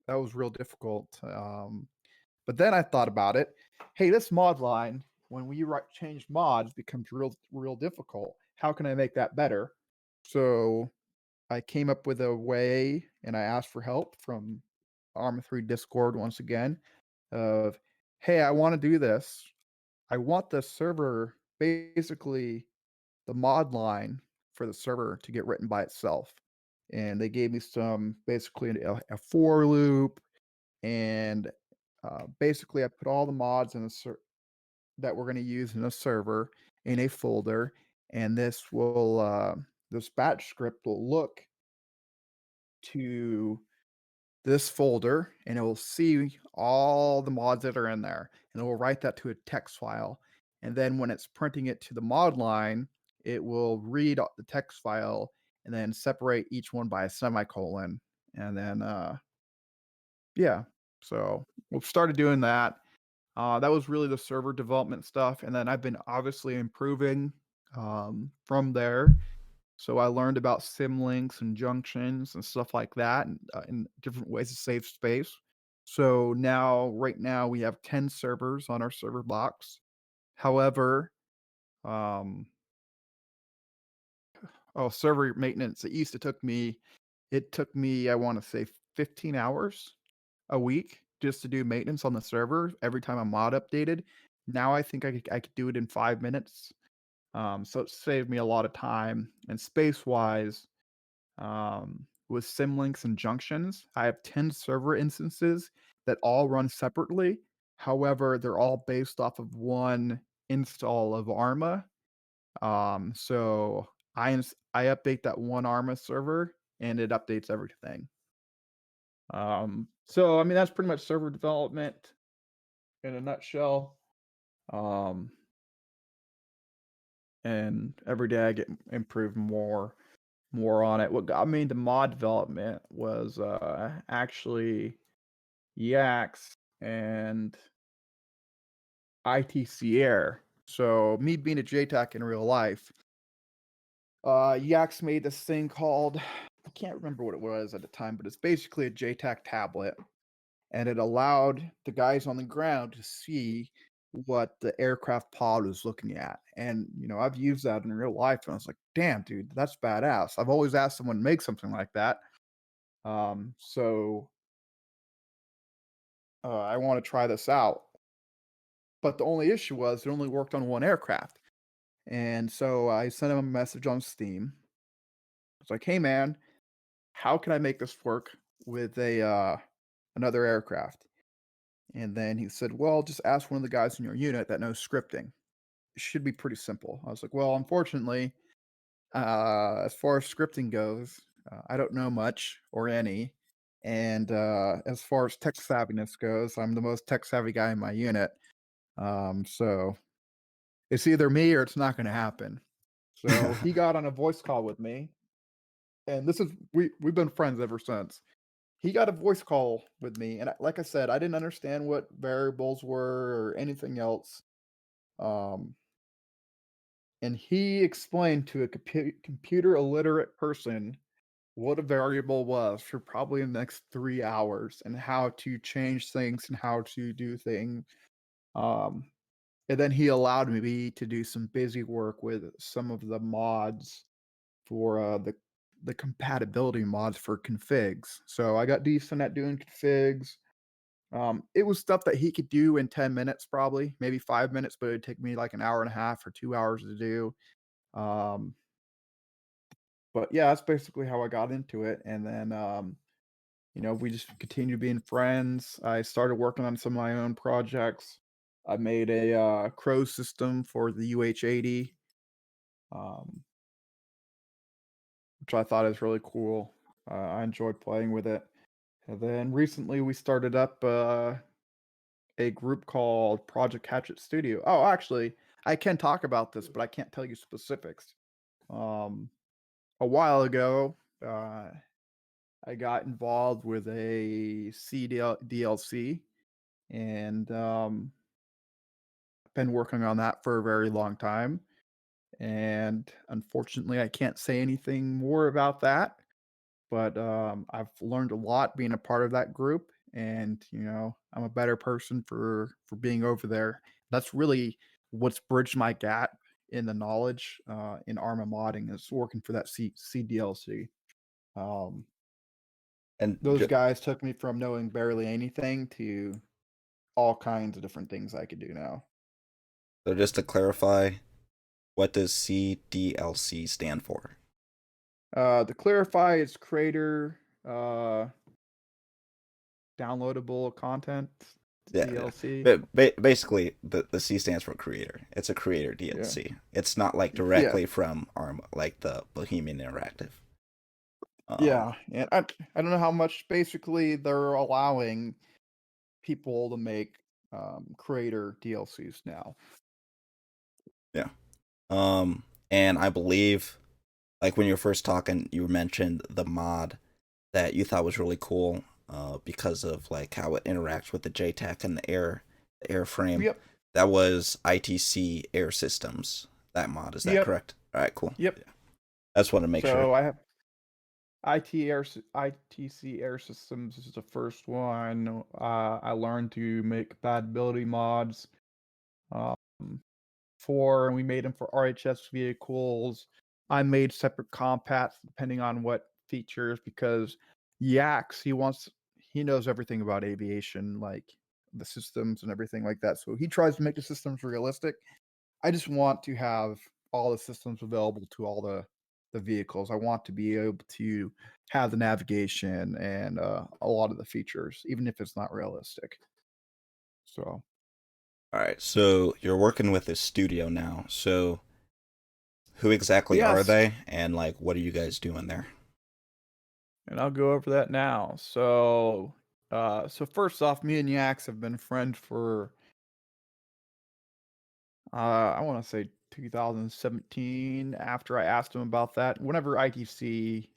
was real difficult. But then I thought about it. Hey, this mod line, when we change mods, becomes real difficult. How can I make that better? So I came up with a way, and I asked for help from Arma 3 Discord once again. Of, hey, I want to do this. I want the server, basically the mod line for the server to get written by itself. And they gave me some, basically a for loop, and basically I put all the mods that we're going to use in a server in a folder, and this batch script will look to this folder, and it will see all the mods that are in there, and it will write that to a text file. And then when it's printing it to the mod line, it will read the text file and then separate each one by a semicolon. And then, yeah, so we've started doing that. That was really the server development stuff. And then I've been obviously improving from there. So I learned about symlinks and junctions and stuff like that, and different ways to save space. So right now, we have 10 servers on our server box. However, um, server maintenance. It took me, I want to say, 15 hours a week just to do maintenance on the server every time a mod updated. Now I think I could do it in 5 minutes. So it saved me a lot of time and space wise. With symlinks and junctions, I have 10 server instances that all run separately. However, they're all based off of one install of Arma. So I update that one Arma server and it updates everything. So I mean that's pretty much server development in a nutshell. Um, and every day I get improve more on it. What got me into mod development was actually Yaks and ITC Air. So me being a JTAC in real life, Yaks made this thing called, I can't remember what it was at the time, but it's basically a JTAC tablet, and it allowed the guys on the ground to see what the aircraft pod was looking at. And I've used that in real life, and I was like, "Damn, dude, that's badass." I've always asked someone to make something like that. So I want to try this out. But the only issue was it only worked on one aircraft. And so I sent him a message on Steam. It's like, "Hey man, how can I make this work with a another aircraft?" And then he said, "Well, just ask one of the guys in your unit that knows scripting. It should be pretty simple." I was like, "Well, unfortunately, as far as scripting goes, I don't know much or any. And as far as tech savviness goes, I'm the most tech savvy guy in my unit. So it's either me or it's not going to happen." So he got on a voice call with me, and this is we've been friends ever since. He got a voice call with me, and like I said, I didn't understand what variables were or anything else. Um, and he explained to a computer illiterate person what a variable was for probably the next 3 hours and how to change things and how to do things. Um, and then he allowed me to do some busy work with some of the mods for the compatibility mods for configs. So I got decent at doing configs. It was stuff that he could do in 10 minutes, probably, maybe 5 minutes, but it'd take me like an hour and a half or 2 hours to do. Um, but yeah, that's basically how I got into it. And then, we just continued being friends. I started working on some of my own projects. I made a crow system for the UH-80, um, which I thought is really cool. I enjoyed playing with it. And then recently we started up a group called Project Hatchet Studio. Oh, actually, I can talk about this, but I can't tell you specifics. Um, a while ago, I got involved with a DLC, and I've been working on that for a very long time. And unfortunately, I can't say anything more about that. But I've learned a lot being a part of that group, and I'm a better person for being over there. That's really what's bridged my gap in the knowledge in Arma modding is working for that CDLC. Um,
And
those guys took me from knowing barely anything to all kinds of different things I could do now.
so just to clarify, what does CDLC stand for?
To clarify, it's creator downloadable content
Yeah, yeah.
DLC.
But basically, the C stands for creator. It's a creator
Yeah.
DLC. It's not like
Yeah.
directly from Arma, like the Bohemian Interactive. Um,
Yeah, and I don't know how much basically they're allowing people to make, creator DLCs now.
yeah. And I believe, like when you were first talking, you mentioned the mod that you thought was really cool, because of like how it interacts with the JTAC and the airframe.
Yep,
That was ITC Air Systems. That mod, is that
yep,
correct? All right, cool.
yep.
Yeah, I just want to make sure.
So I have ITC Air Systems is the first one. I learned to make compatibility mods, um, and we made them for RHS vehicles. I made separate compats depending on what features because Yax, he knows everything about aviation, like the systems and everything like that. So he tries to make the systems realistic. I just want to have all the systems available to all the vehicles. I want to be able to have the navigation and a lot of the features, even if it's not realistic. So
All right, so you're working with this studio now. So who exactly are
yes,
they, and like what are you guys doing there?
and I'll go over that now. So first off, me and Yax have been friends for I want to say 2017. After I asked him about that, whenever ITC,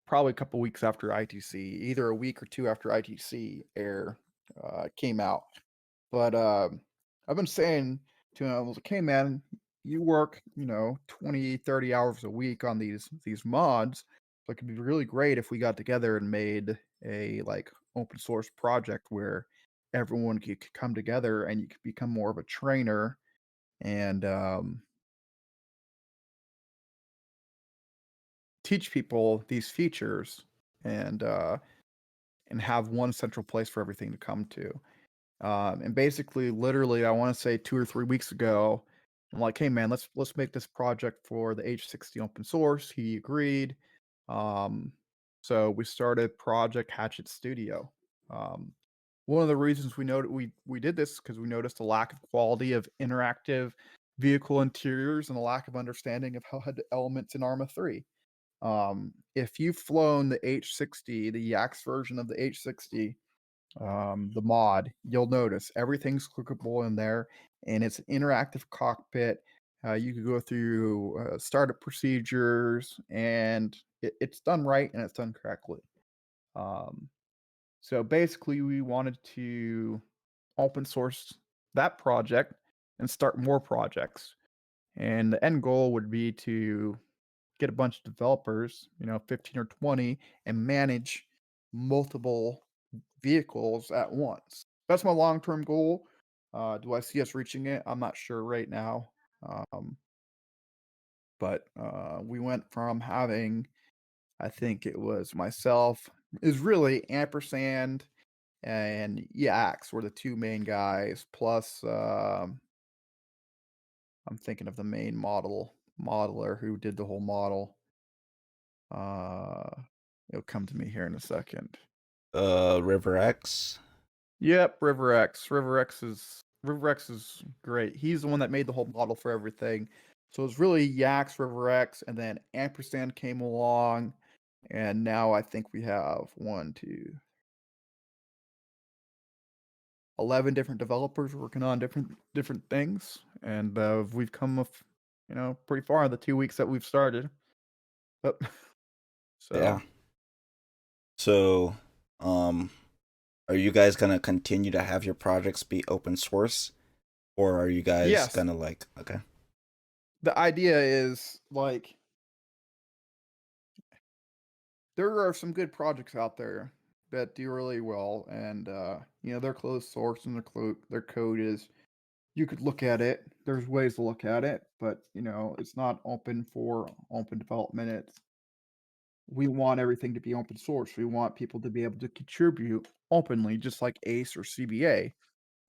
probably a couple weeks after ITC, either a week or two after ITC Air came out. But I've been saying to him, I was like, "Hey man, you work 20, 30 hours a week on these mods. Like it'd be really great if we got together and made a like open source project where everyone could come together and you could become more of a trainer and teach people these features and uh, and have one central place for everything to come to." And basically, literally, I want to say 2 or 3 weeks ago, I'm like, "Hey, man, let's make this project for the H60 open source." He agreed. Um, so we started Project Hatchet Studio. Um, one of the reasons we did this because we noticed a lack of quality of interactive vehicle interiors and a lack of understanding of HUD elements in Arma 3. If you've flown the H60, the Yax version of the H60, the mod, you'll notice everything's clickable in there, and it's an interactive cockpit. You could go through startup procedures, and it's done right and it's done correctly. Um, so basically, we wanted to open source that project and start more projects. And the end goal would be to get a bunch of developers, 15 or 20, and manage multiple vehicles at once. That's my long-term goal. Do I see us reaching it? I'm not sure right now. Um, but we went from having, I think it was myself, is really Ampersand and Yax were the two main guys. Plus, I'm thinking of the main modeler who did the whole model. Uh, it'll come to me here in a second.
River X.
Yep, RiverX. RiverX is great. He's the one that made the whole model for everything. So it's really Yax, RiverX, and then Ampersand came along, and now I think we have 11 different developers working on different things, and we've come pretty far in the 2 weeks that we've started. But
Yeah.
so
So, um, are you guys gonna continue to have your projects be open source, or are you guys
yes,
gonna like okay?
the idea is like there are some good projects out there that do really well, and they're closed source, and their code is you could look at it. There's ways to look at it, but it's not open for open development. We want everything to be open source. We want people to be able to contribute openly, just like ACE or CBA.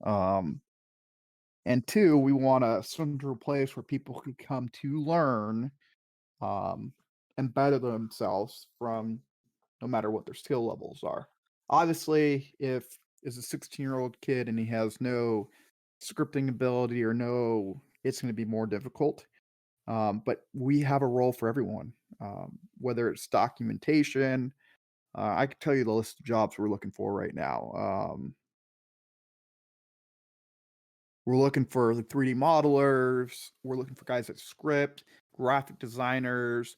Um, and two, we want a central place where people can come to learn um, and better themselves from no matter what their skill levels are. Obviously, if is a 16-year-old kid and he has no scripting ability or no, it's going to be more difficult. But we have a role for everyone, whether it's documentation. I can tell you the list of jobs we're looking for right now. We're looking for the 3D modelers. We're looking for guys that script, graphic designers,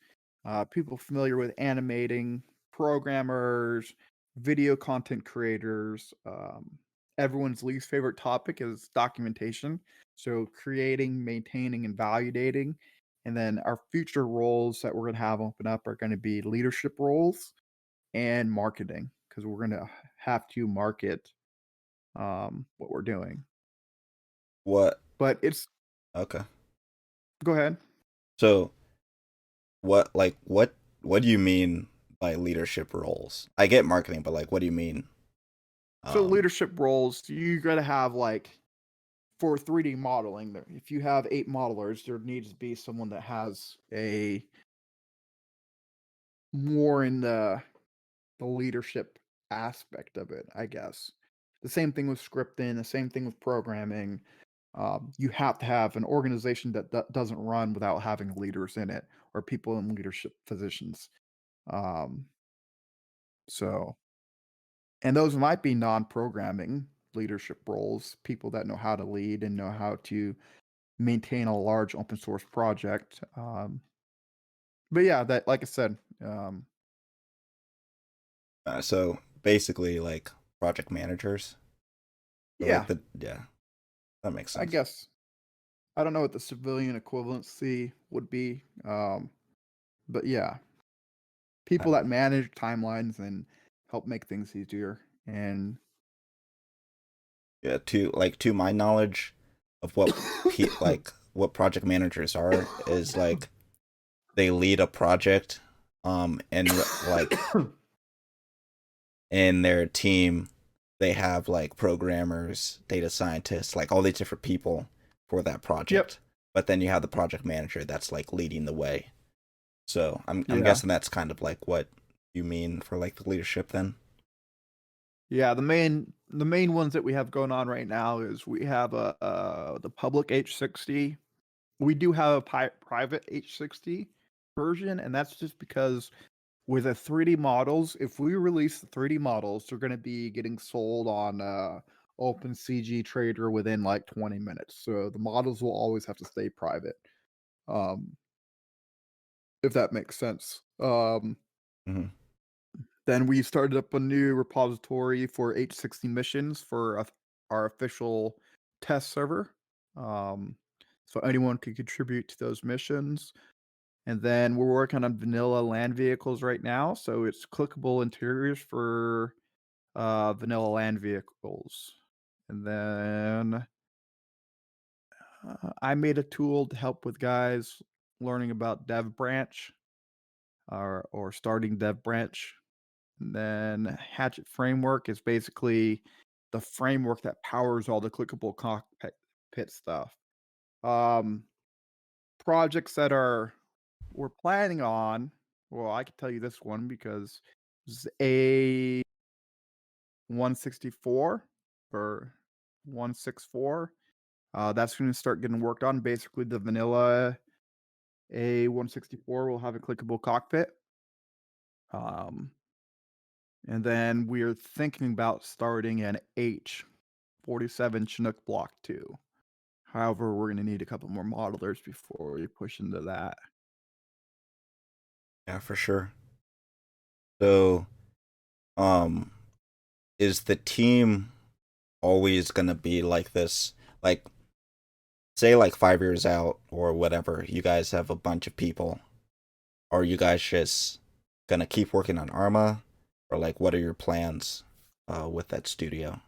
people familiar with animating, programmers, video content creators. Everyone's least favorite topic is documentation. So creating, maintaining, and validating. And then our future roles that we're going to have open up are going to be leadership roles and marketing because we're going to have to market what we're doing.
What?
But it's
Okay.
go ahead.
So, what do you mean by leadership roles? I get marketing, but like, what do you mean?
So
Um,
leadership roles, you gotta have like for 3D modeling, if you have 8 modelers, there needs to be someone that has a more in the leadership aspect of it, I guess. The same thing with scripting, the same thing with programming. You have to have an organization that doesn't run without having leaders in it or people in leadership positions. Um, so And those might be non-programming leadership roles, people that know how to lead and know how to maintain a large open source project. But yeah, that like I said,
so basically, like project managers, or like
yeah,
yeah, that makes
I
sense.
guess I don't know what the civilian equivalency would be, but yeah,
Uh,
people that manage timelines and help make things easier. And
Yeah, to my knowledge of like what project managers are is like they lead a project, and like in their team they have like programmers, data scientists, like all these different people for that
yep,
project. But then you have the project manager that's like leading the way. So I'm
yeah,
guessing that's kind of like what you mean for like the leadership then.
yeah. The main ones that we have going on right now is we have the public H60. We do have a private H60 version, and that's just because with the 3D models, if we release the 3D models, they're gonna be getting sold on, OpenCG Trader within, like, 20 minutes, so the models will always have to stay private. um, if that makes sense.
Hmm.
Then we started up a new repository for H60 missions for our official test server. Um, so anyone could contribute to those missions. And then we're working on vanilla land vehicles right now. So it's clickable interiors for vanilla land vehicles. And then I made a tool to help with guys learning about dev branch or starting dev branch. And then Hatchet framework is basically the framework that powers all the clickable cockpit stuff. Um, Projects that we're planning on. Well, I can tell you this one because it's A164 or 164. That's going to start getting worked on. Basically, the vanilla A164 will have a clickable cockpit. Um, and then we're thinking about starting an H47 Chinook Block 2. However, we're going to need a couple more modelers before we push into that.
Yeah, for sure. So, um, is the team always gonna be like this? Like, say, like 5 years out or whatever, you guys have a bunch of people. Are you guys just gonna keep working on Arma, or like, what are your plans with that studio?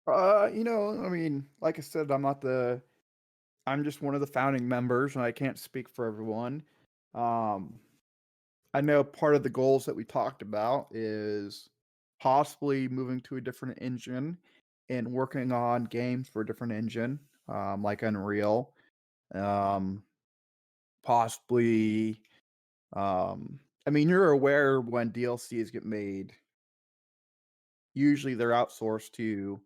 I mean, like I said, I'm just one of the founding members and I can't speak for everyone. Um, I know part of the goals that we talked about is possibly moving to a different engine and working on games for a different engine, like Unreal. Um, Possibly, I mean, you're aware when DLCs get made, usually they're outsourced to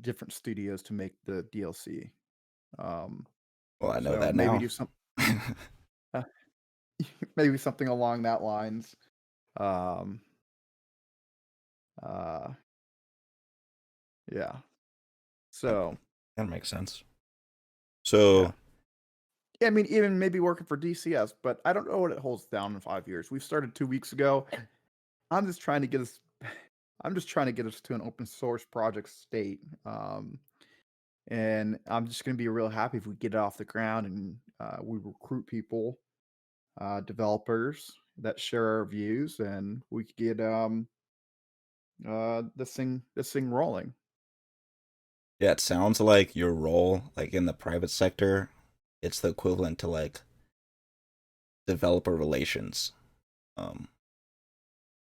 different studios to make the DLC. Um,
Well, I know
so
that
maybe
now.
do some uh, maybe something along that lines. Um, uh, yeah.
that,
So
that makes sense.
yeah.
So,
I mean, even maybe working for DCS, but I don't know what it holds down in 5 years. We started 2 weeks ago. I'm just trying to get us. I'm just trying to get us to an open source project state. And I'm just going to be real happy if we get it off the ground and we recruit people, developers that share our views, and we could get this thing rolling.
yeah, it sounds like your role, like in the private sector, it's the equivalent to like developer relations. Um,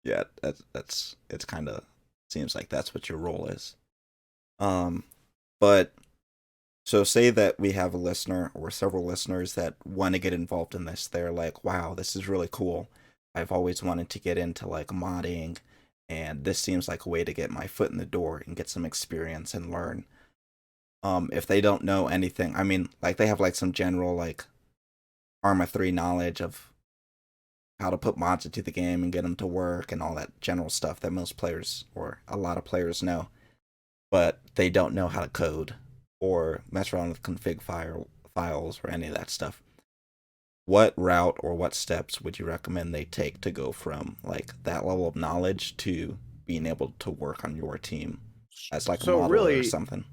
yeah, that's it's kind of seems like that's what your role is. Um, but so say that we have a listener or several listeners that want to get involved in this. They're like, "Wow, this is really cool. I've always wanted to get into like modding, and this seems like a way to get my foot in the door and get some experience and learn." If they don't know anything, I mean, like they have like some general like Arma 3 knowledge of how to put mods into the game and get them to work and all that general stuff that most players or a lot of players know, but they don't know how to code or mess around with files or any of that stuff. What route or what steps would you recommend they take to go from like that level of knowledge to being able to work on your team as like a
So
modeler or
really,
something?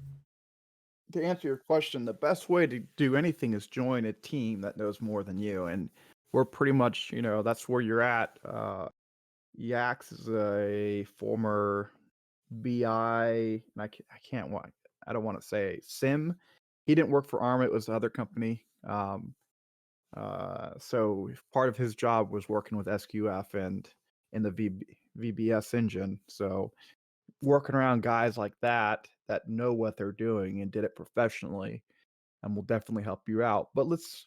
to answer your question, the best way to do anything is join a team that knows more than you, and we're pretty much, that's where you're at. Yax is a former BI, and I can't want, I don't want to say sim. He didn't work for Arma; it was the other company. So part of his job was working with SQF and in the VBS engine. So working around guys like that know what they're doing and did it professionally and will definitely help you out. But let's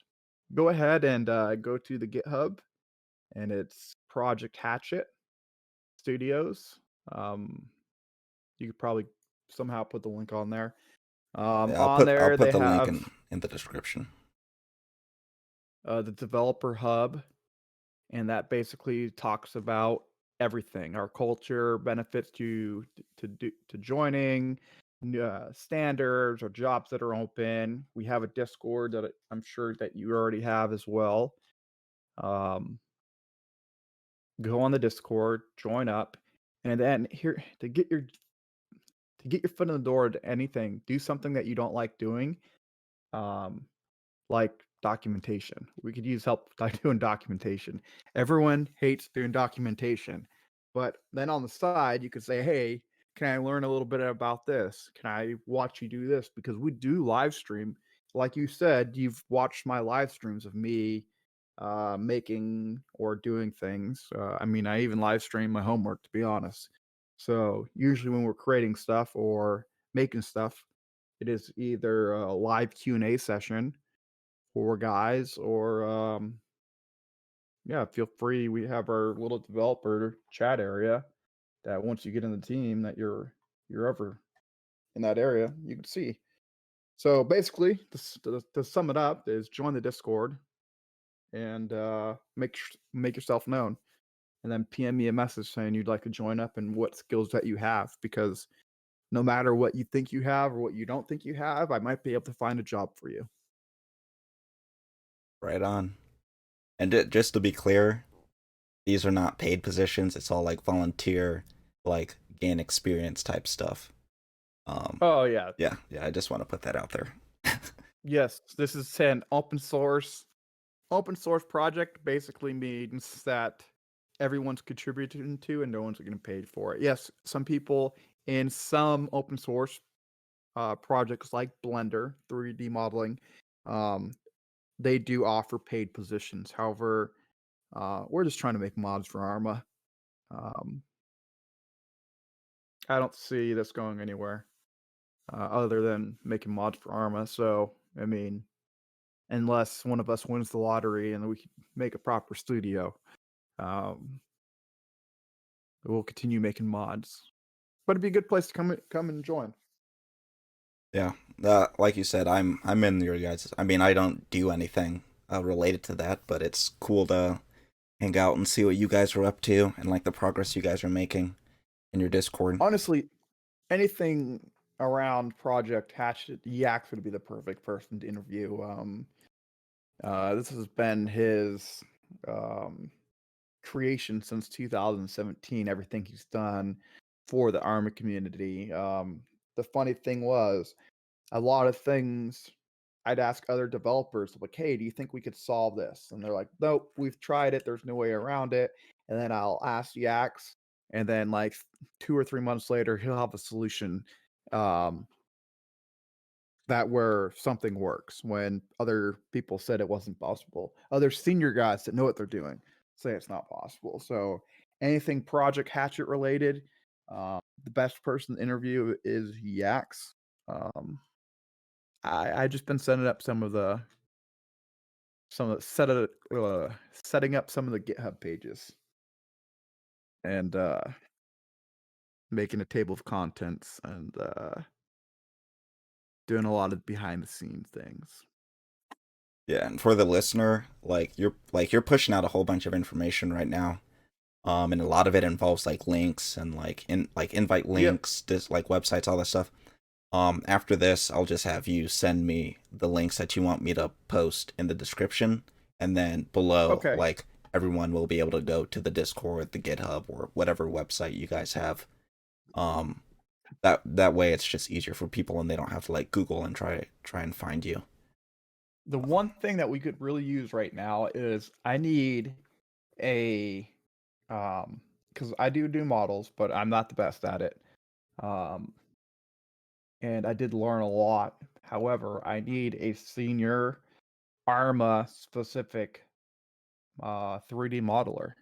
go ahead and go to the GitHub, and it's Project Hatchet Studios. Um, you could probably somehow put the link on there.
Yeah,
On
I'll
there,
put
they
the link
have
in the description.
the developer hub, and that basically talks about everything: our culture, benefits to joining, standards or jobs that are open. We have a Discord that I'm sure that you already have as well. Um, go on the Discord, join up, and then here to get your foot in the door to anything, do something that you don't like doing. Um, like documentation. We could use help doing documentation. Everyone hates doing documentation, but then on the side, you could say, "Hey, can I learn a little bit about this? Can I watch you do this?" Because we do live stream. Like you said, you've watched my live streams of me making or doing things. I mean, I even live stream my homework, to be honest. So usually when we're creating stuff or making stuff, it is either a live Q&A session for guys or yeah, feel free. We have our little developer chat area that once you get in the team that you're ever in that area, you can see. So basically, to sum it up, is join the Discord and make yourself known, and then PM me a message saying you'd like to join up and what skills that you have. Because no matter what you think you have or what you don't think you have, I might be able to find a job for you.
Right on. And just to be clear, these are not paid positions. It's all like volunteer, like gain experience type stuff. Um,
Oh yeah,
yeah. I just want to put that out there.
yes. This is an open source. Open source project basically means that everyone's contributing to and no one's getting paid for it. Yes, some people in some open source projects like Blender 3D modeling, um, they do offer paid positions. However, we're just trying to make mods for Arma. Um, I don't see this going anywhere other than making mods for Arma. So, I mean, unless one of us wins the lottery and we can make a proper studio, um, we'll continue making mods. But it'd be a good place to come and join.
Yeah, like you said, I'm in your guys. I mean, I don't do anything related to that, but it's cool to hang out and see what you guys are up to and like the progress you guys are making in your Discord.
Honestly, anything around Project Hatchet, Yak would be the perfect person to interview. This has been his um, creation since 2017. Everything he's done for the Arma community. The funny thing was, a lot of things I'd ask other developers, like, "Hey, do you think we could solve this?" And they're like, "Nope, we've tried it. There's no way around it." And then I'll ask Yax, and then like 2 or 3 months later, he'll have a solution um, that where something works when other people said it wasn't possible. Other senior guys that know what they're doing say it's not possible. So anything Project Hatchet related, the best person to interview is Yax. Um, I just been setting up some of the setting up some of the GitHub pages and making a table of contents and doing a lot of behind the scenes things.
Yeah, and for the listener, you're pushing out a whole bunch of information right now. And a lot of it involves like links and like invite
Yep.
links, like websites, all that stuff. After this, I'll just have you send me the links that you want me to post in the description, and then below,
Okay.
like everyone will be able to go to the Discord, the GitHub, or whatever website you guys have. Um, that way, it's just easier for people, and they don't have to like Google and try and find you.
The one thing that we could really use right now is I need a because I do models, but I'm not the best at it. Um, and I did learn a lot. However, I need a senior Arma specific 3D modeler.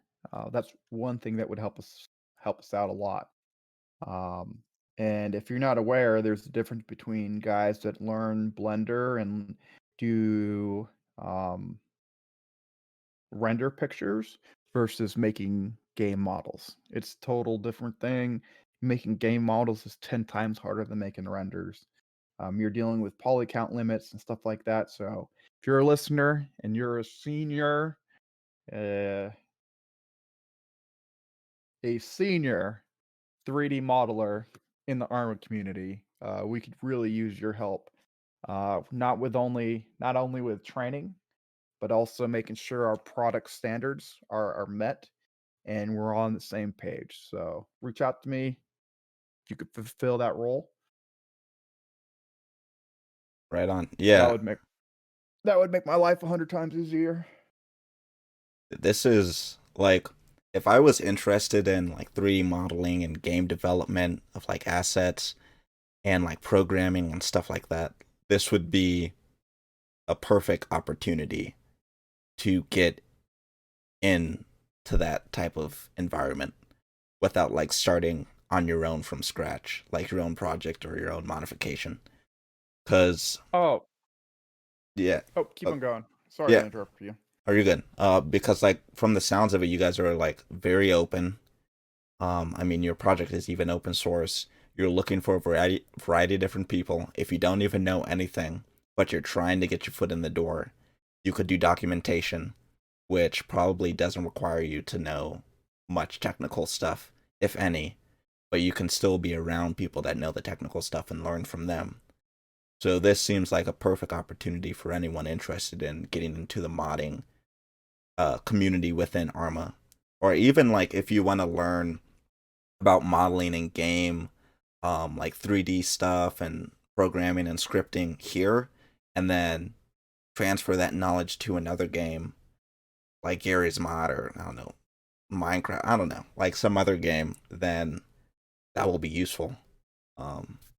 That's one thing that would help us out a lot. Um, and if you're not aware, there's a difference between guys that learn Blender and do um, render pictures versus making game models. It's total different thing. Making game models is 10 times harder than making renders. You're dealing with poly count limits and stuff like that. So if you're a listener and you're uh, a senior 3D modeler in the Arma community, we could really use your help. Not only with training, but also making sure our product standards are met and we're on the same page. So reach out to me if you could fulfill that role.
Right on.
That
Yeah,
would make that would make my life 100 times easier.
this is like if I was interested in like 3D modeling and game development of like assets and like programming and stuff like that, this would be a perfect opportunity to get into that type of environment without like starting on your own from scratch, like your own project or your own modification. Cause
Oh,
yeah,
oh, keep
uh,
on going. Sorry
yeah,
to interrupt you.
are you good? Because like from the sounds of it, you guys are like very open. I mean, your project is even open source. You're looking for a variety of different people. If you don't even know anything, but you're trying to get your foot in the door, you could do documentation, which probably doesn't require you to know much technical stuff, if any, but you can still be around people that know the technical stuff and learn from them. So this seems like a perfect opportunity for anyone interested in getting into the modding community within Arma, or even like if you want to learn about modeling in game, like 3D stuff and programming and scripting here, and then transfer that knowledge to another game like Gary's Mod or I don't know Minecraft. I don't know, like some other game. Then that will be useful.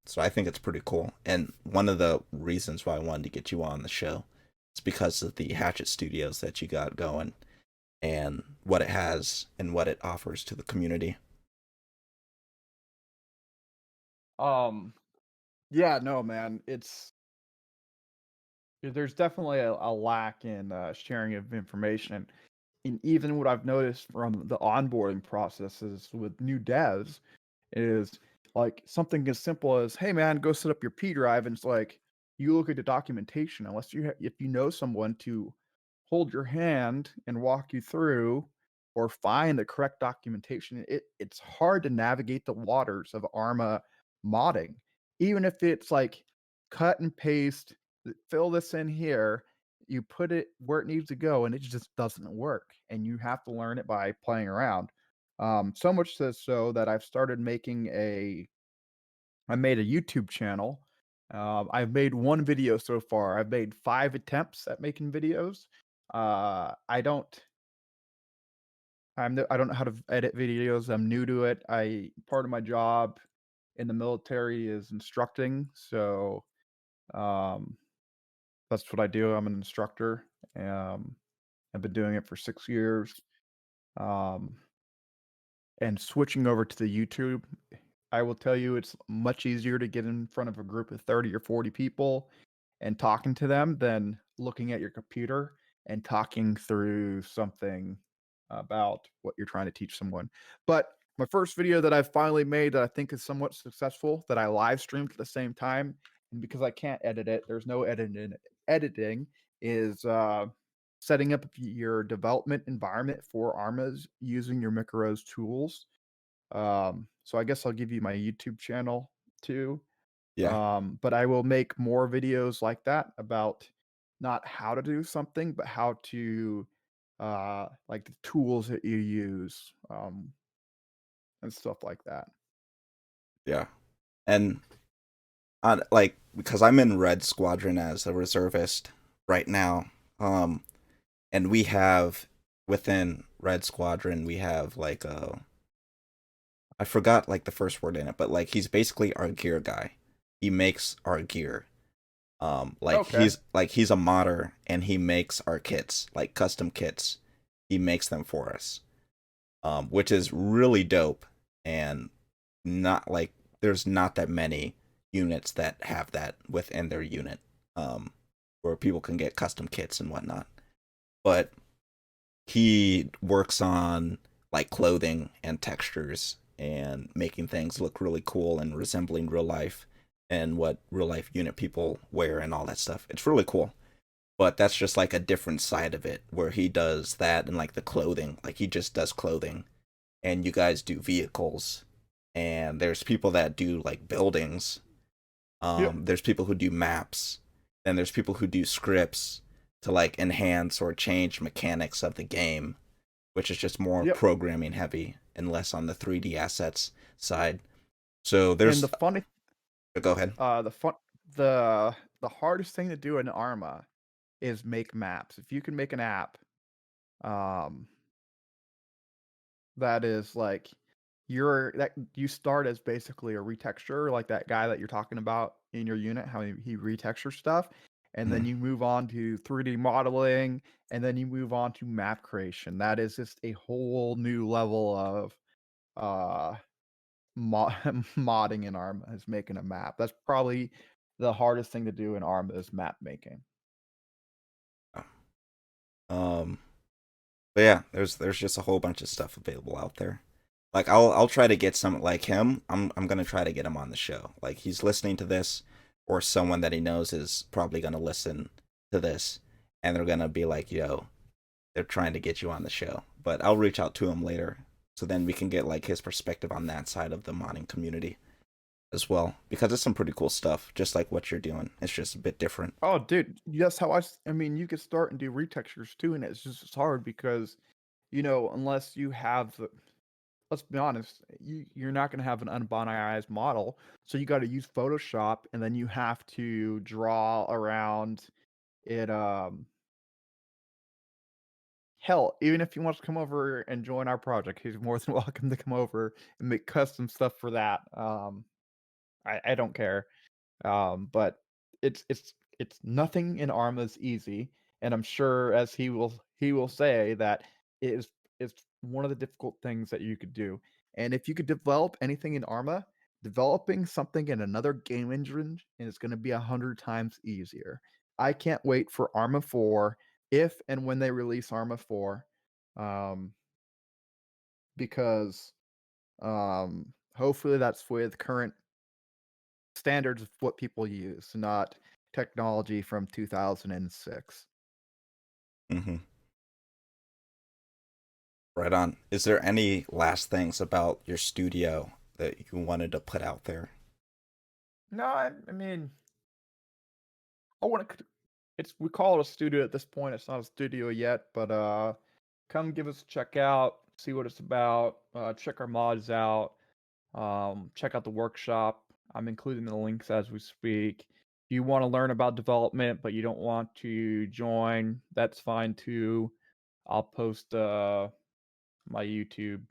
So I think it's pretty cool. And one of the reasons why I wanted to get you on the show is because of the Hatchet Studios that you got going and what it has and what it offers to the community.
Um, yeah, no, man, there's definitely a lack in sharing of information. And even what I've noticed from the onboarding processes with new devs is like something as simple as, "Hey, man, go set up your P drive," and it's like you look at the documentation, unless if you know someone to hold your hand and walk you through or find the correct documentation, it's hard to navigate the waters of Arma modding, even if it's like cut and paste, fill this in here, you put it where it needs to go, and it just doesn't work, and you have to learn it by playing around. So much so that I made a YouTube channel. I've made one video so far. I've made 5 attempts at making videos. I don't know how to edit videos. I'm new to it. I Part of my job in the military is instructing, so um, that's what I do. I'm an instructor. Um, I've been doing it for 6 years. Um, and switching over to the YouTube, I will tell you it's much easier to get in front of a group of 30 or 40 people and talking to them than looking at your computer and talking through something about what you're trying to teach someone. But my first video that I've finally made that I think is somewhat successful that I live streamed at the same time, and because I can't edit it, there's no editing, is setting up your development environment for Armas using your Micros tools. So I guess I'll give you my YouTube channel too.
Yeah,
But I will make more videos like that about not how to do something, but how to like the tools that you use, and stuff like that.
yeah. And on like because I'm in Red Squadron as a reservist right now. And we have within Red Squadron we have like I forgot like the first word in it, but like he's basically our gear guy. He makes our gear.
Okay.
Like he's a modder and he makes our kits, like custom kits. He makes them for us. Which is really dope and not like there's not that many units that have that within their unit. Where people can get custom kits and whatnot. But he works on like clothing and textures and making things look really cool and resembling real life and what real life unit people wear and all that stuff. It's really cool. But that's just like a different side of it where he does that and like the clothing. Like he just does clothing and you guys do vehicles and there's people that do like buildings
Yep.
There's people who do maps, and there's people who do scripts to like enhance or change mechanics of the game, which is just more
Yep.
programming heavy and less on the 3D assets side. So
And
there's,
the funny,
go ahead.
the fun, the hardest thing to do in Arma is make maps. If you can make an app, um, that is like that you start as basically a retexture, like that guy that you're talking about in your unit, how he retextures stuff, and then
Mhm.
you move on to 3D modeling, and then you move on to map creation. That is just a whole new level of uh modding in Arma is making a map. That's probably the hardest thing to do in Arma is map making.
Um, but yeah, there's just a whole bunch of stuff available out there. Like I'll try to get some like him. I'm gonna try to get him on the show. Like he's listening to this, or someone that he knows is probably gonna listen to this, and they're gonna be like, "Yo, they're trying to get you on the show." But I'll reach out to him later, so then we can get like his perspective on that side of the modding community as well, because it's some pretty cool stuff, just like what you're doing. It's just a bit different.
Oh, dude, that's how I mean, you could start and do retextures too, and it's just as hard because, unless you have the, let's be honest, you're not going to have an unbonized model, so you got to use Photoshop, and then you have to draw around it. Hell, even if he wants to come over and join our project, he's more than welcome to come over and make custom stuff for that. I don't care. But it's nothing in Arma is easy, and I'm sure as he will say that it is it's one of the difficult things that you could do. And if you could develop anything in Arma, developing something in another game engine is going to be 100 times easier. I can't wait for Arma 4 if and when they release Arma 4, um, because hopefully that's with current standards of what people use, not technology from 2006.
Hmm. Right on. Is there any last things about your studio that you wanted to put out there?
No, I mean, I want to. It's we call it a studio at this point. It's not a studio yet, but come give us a check out, see what it's about. Check our mods out. Check out the workshop. I'm including the links as we speak. If you want to learn about development, but you don't want to join, that's fine too. I'll post my YouTube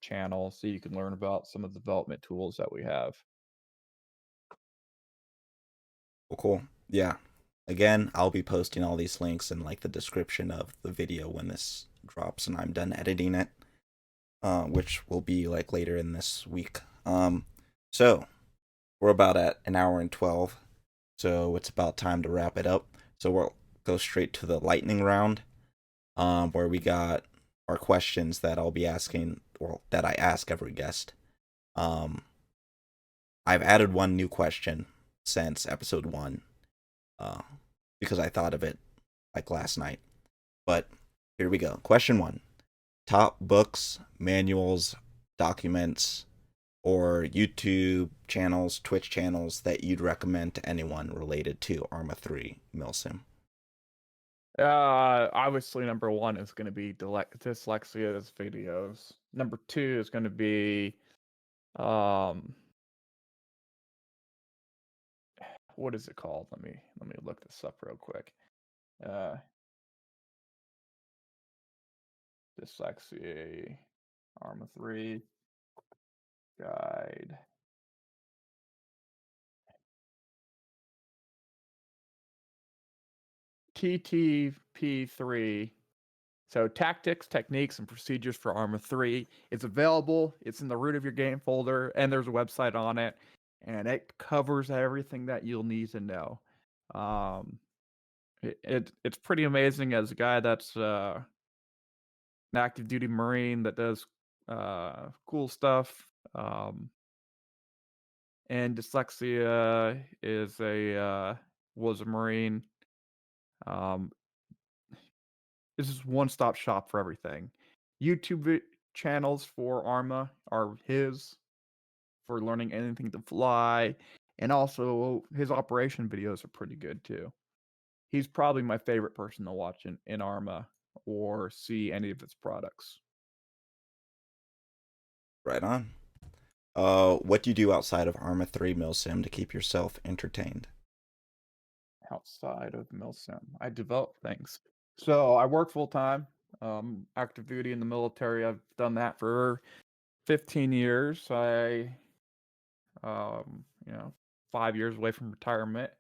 channel so you can learn about some of the development tools that we have.
Well, cool. Yeah. Again, I'll be posting all these links in like the description of the video when this drops and I'm done editing it, which will be like later in this week. So we're about at an hour and 12, so it's about time to wrap it up. So we'll go straight to the lightning round, where we got our questions that I'll be asking, or that I ask every guest. Um, I've added one new question since episode 1, uh, because I thought of it like last night. But here we go. Question 1: top books, manuals, documents, or YouTube channels, Twitch channels that you'd recommend to anyone related to Arma 3 Milsim.
Obviously, number one is going to be Dyslexia's videos. Number two is going to be, um, what is it called? Let me look this up real quick. Uh, Dyslexia, Arma 3 guide. TTP3. So tactics, techniques, and procedures for Arma 3. It's available. It's in the root of your game folder, and there's a website on it, and it covers everything that you'll need to know. It's pretty amazing as a guy that's an active duty Marine that does cool stuff. And Dyslexia was a Marine. Um, this is one-stop shop for everything. YouTube channels for Arma are his for learning anything to fly, and also his operation videos are pretty good too. He's probably my favorite person to watch in Arma or see any of its products.
Right on. What do you do outside of Arma 3 Milsim to keep yourself entertained?
Outside of Milsim, I develop things. So I work full time, active duty in the military. I've done that for 15 years. You know, 5 years away from retirement.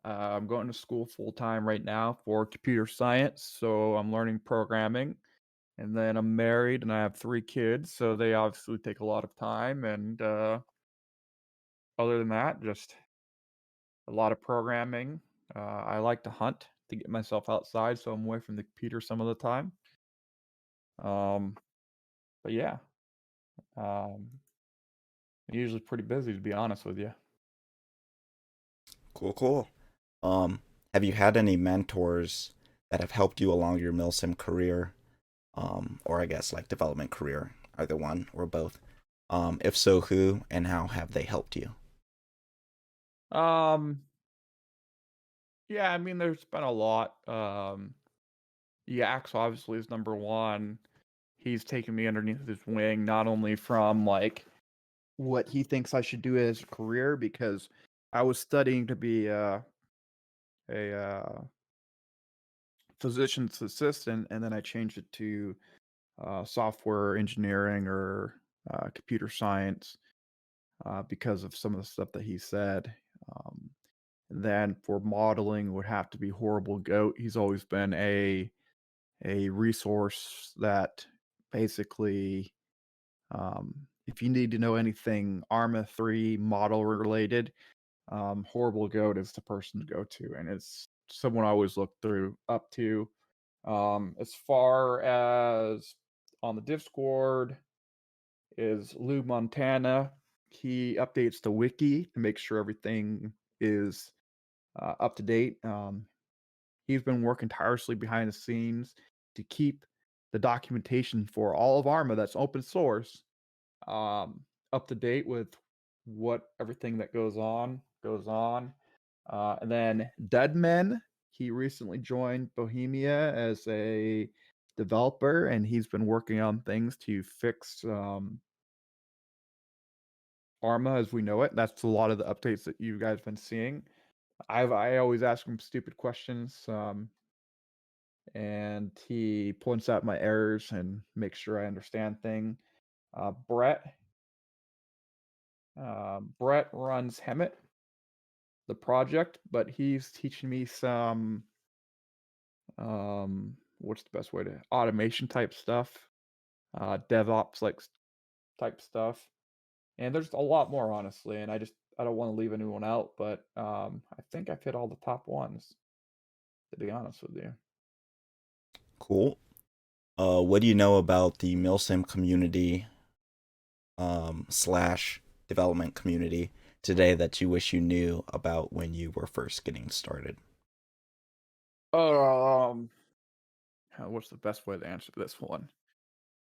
I'm going to school full time right now for computer science. So I'm learning programming. And then I'm married and I have 3 kids. So they obviously take a lot of time. And other than that, just a lot of programming. I like to hunt to get myself outside, so I'm away from the computer some of the time. Um, but yeah, um, usually pretty busy to be honest with you.
Cool, cool. Um, have you had any mentors that have helped you along your Milsim career, or I guess like development career, either one or both? If so, who and how have they helped you?
Um, yeah, I mean, there's been a lot. Yax obviously is number one. He's taken me underneath his wing, not only from like what he thinks I should do as a career, because I was studying to be a physician's assistant, and then I changed it to software engineering or computer science because of some of the stuff that he said. Um, and then for modeling would have to be Horrible Goat. He's always been a resource that basically, if you need to know anything Arma 3 model related, Horrible Goat is the person to go to, and it's someone I always look through up to. As far as on the Discord is Lou Montana. He updates the wiki to make sure everything is up to date. He's been working tirelessly behind the scenes to keep the documentation for all of Arma that's open source up to date with what everything that goes on. And then Deadman, he recently joined Bohemia as a developer, and he's been working on things to fix Arma as we know it. That's a lot of the updates that you guys been seeing. I always ask him stupid questions, and he points out my errors and makes sure I understand thing. Brett, Brett runs Hemet, the project, but he's teaching me some what's the best way to automation type stuff, DevOps like type stuff. And there's a lot more honestly, and I don't want to leave anyone out, but I think I've hit all the top ones, to be honest with you.
Cool. What do you know about the Milsim community slash development community today that you wish you knew about when you were first getting started?
Um, what's the best way to answer this one?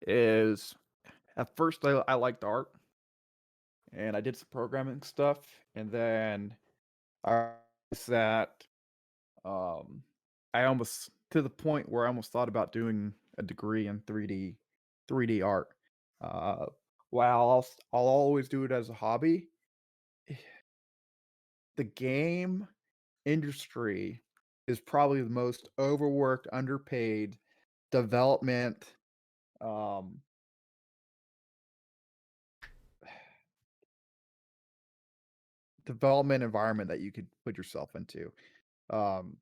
Is at first I liked art and I did some programming stuff, and then I realized that um I almost to the point where I almost thought about doing a degree in 3D art. Uh, while I'll always do it as a hobby, the game industry is probably the most overworked, underpaid development um development environment that you could put yourself into. Um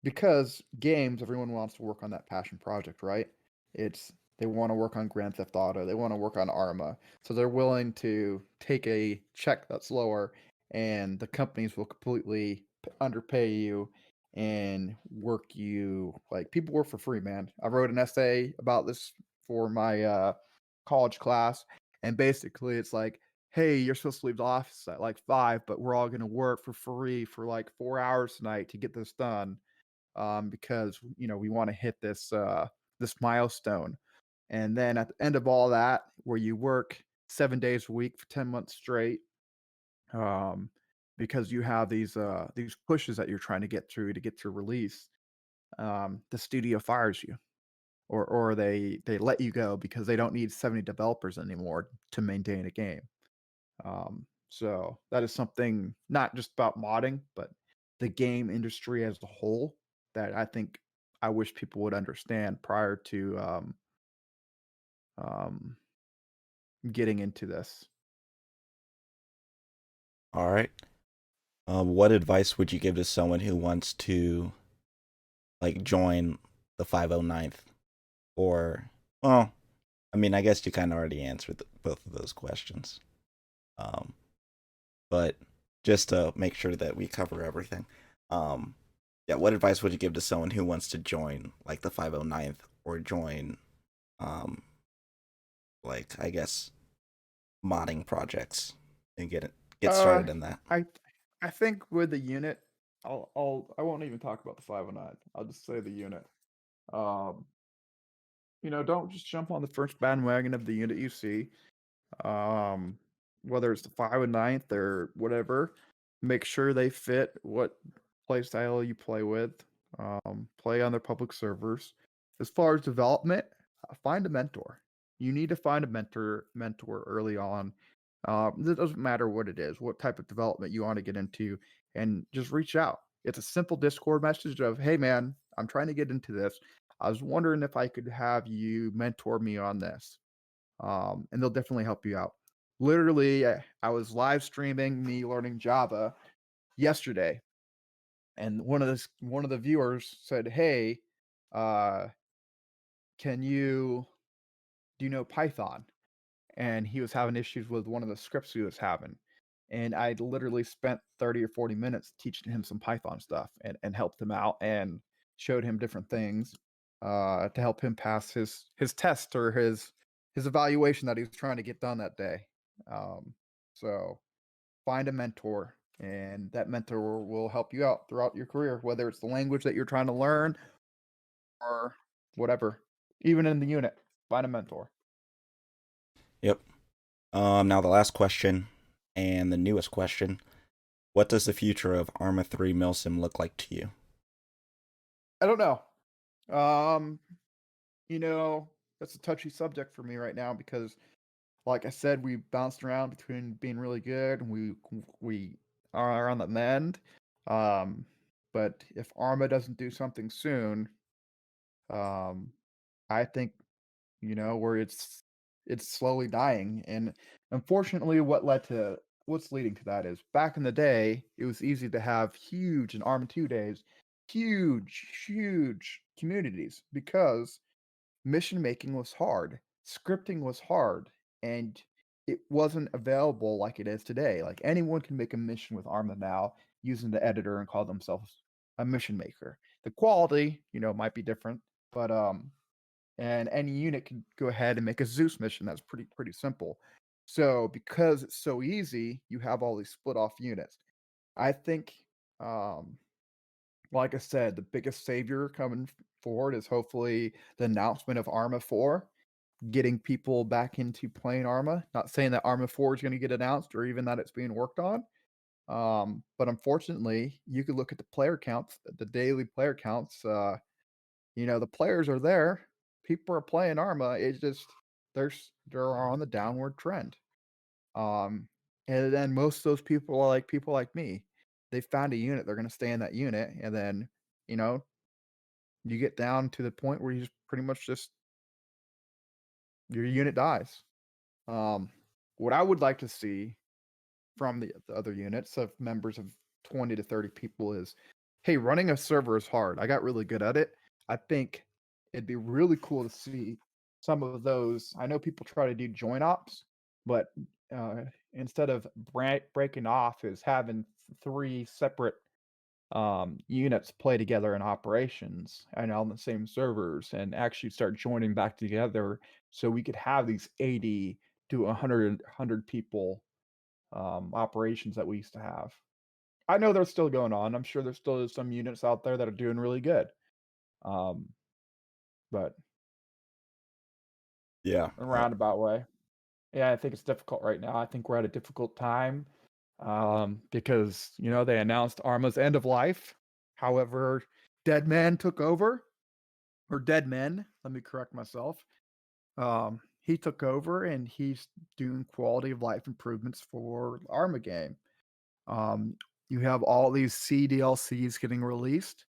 because games, everyone wants to work on that passion project, right? It's they want to work on Grand Theft Auto, they want to work on Arma. So they're willing to take a check that's lower and the companies will completely underpay you and work you like people work for free, man. I wrote an essay about this for my college class, and basically it's like, hey, you're supposed to leave the office at like 5, but we're all going to work for free for like 4 hours tonight to get this done, because we want to hit this milestone. And then at the end of all that, where you work 7 days a week for 10 months straight, um, because you have these pushes that you're trying to get through release. The studio fires you, or they let you go because they don't need 70 developers anymore to maintain a game. So that is something not just about modding, but the game industry as a whole that I think I wish people would understand prior to um, getting into this.
All right. What advice would you give to someone who wants to like join the 509th? Or, well, I mean, I guess you kind of already answered both of those questions. Um, but just to make sure that we cover everything, um, yeah, what advice would you give to someone who wants to join like the 509th or join, um, like I guess modding projects and get
Uh,
started in that?
I I think with the unit, I won't even talk about the 509. I'll just say the unit. Um, don't just jump on the first bandwagon of the unit you see. Um, Whether it's the 5 and ninth or whatever, make sure they fit what play style you play with. Play on their public servers. As far as development, find a mentor. You need to find a mentor early on. It doesn't matter what it is, what type of development you want to get into, and just reach out. It's a simple Discord message of, "Hey man, I'm trying to get into this. I was wondering if I could have you mentor me on this." And they'll definitely help you out. Literally, I was live streaming me learning Java yesterday, and one of the viewers said, "Hey, uh, can you do you know Python?" And he was having issues with one of the scripts he was having. And I literally spent 30 or 40 minutes teaching him some Python stuff and helped him out and showed him different things to help him pass his test or his evaluation that he was trying to get done that day. Um, so find a mentor, and that mentor will help you out throughout your career, whether it's the language that you're trying to learn or whatever. Even in the unit, find a mentor.
Yep. Now the last question and the newest question: what does the future of Arma 3 Milsim look like to you?
I don't know. Um, You know, that's a touchy subject for me right now because, like I said, we bounced around between being really good and we are on the mend. Um, but if Arma doesn't do something soon, um, I think where it's slowly dying. And unfortunately, what's leading to that is back in the day, it was easy to have huge in Arma 2 days, huge communities because mission making was hard, scripting was hard, and it wasn't available like it is today. Like anyone can make a mission with Arma now using the editor and call themselves a mission maker. The quality, might be different, but and any unit can go ahead and make a Zeus mission that's pretty simple. So because it's so easy, you have all these split off units. I think um like I said, the biggest savior coming forward is hopefully the announcement of Arma 4, getting people back into playing Arma. Not saying that Arma 4 is going to get announced or even that it's being worked on. But unfortunately, you could look at the player counts, the daily player counts. The players are there. People are playing Arma. It's just they're on the downward trend. Um, and then most of those people like me. They found a unit. They're going to stay in that unit, and then you know you get down to the point where you just pretty much just your unit dies. Um, what I would like to see from the other units of members of 20 to 30 people is, hey, running a server is hard. I got really good at it. I think it'd be really cool to see some of those. I know people try to do join ops, but instead of breaking off, is having three separate units play together in operations and on the same servers and actually start joining back together so we could have these 80 to 100 people operations that we used to have. I know they're still going on. I'm sure there still is some units out there that are doing really good. Um, but
Yeah.
a roundabout way. Yeah, I think it's difficult right now. I think we're at a difficult time. because they announced Arma's end of life. However, Dead Man took over, or Dead Men. Let me correct myself. He took over, and he's doing quality of life improvements for the Arma game. Um, you have all these CDLCs getting released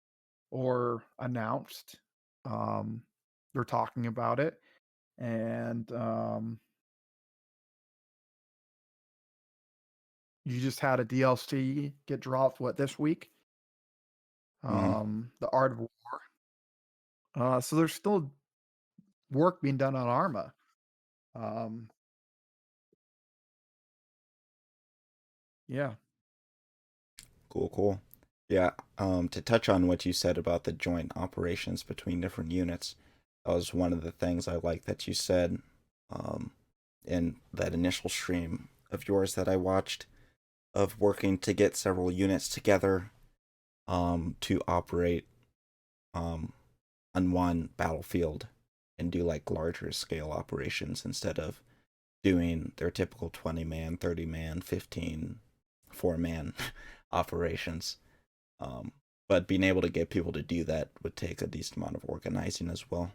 or announced. Um, they're talking about it, and you just had a DLC get dropped. What, this week?
Hmm.
The Art of War. So there's still work being done on Arma. Um, yeah.
Cool, cool. Yeah, to touch on what you said about the joint operations between different units, that was one of the things I like that you said um, in that initial stream of yours that I watched of working to get several units together to operate um, on one battlefield and do like larger scale operations instead of doing their typical 20 man, 30 man, 15, 4 man operations. Um, but being able to get people to do that would take a decent amount of organizing as well.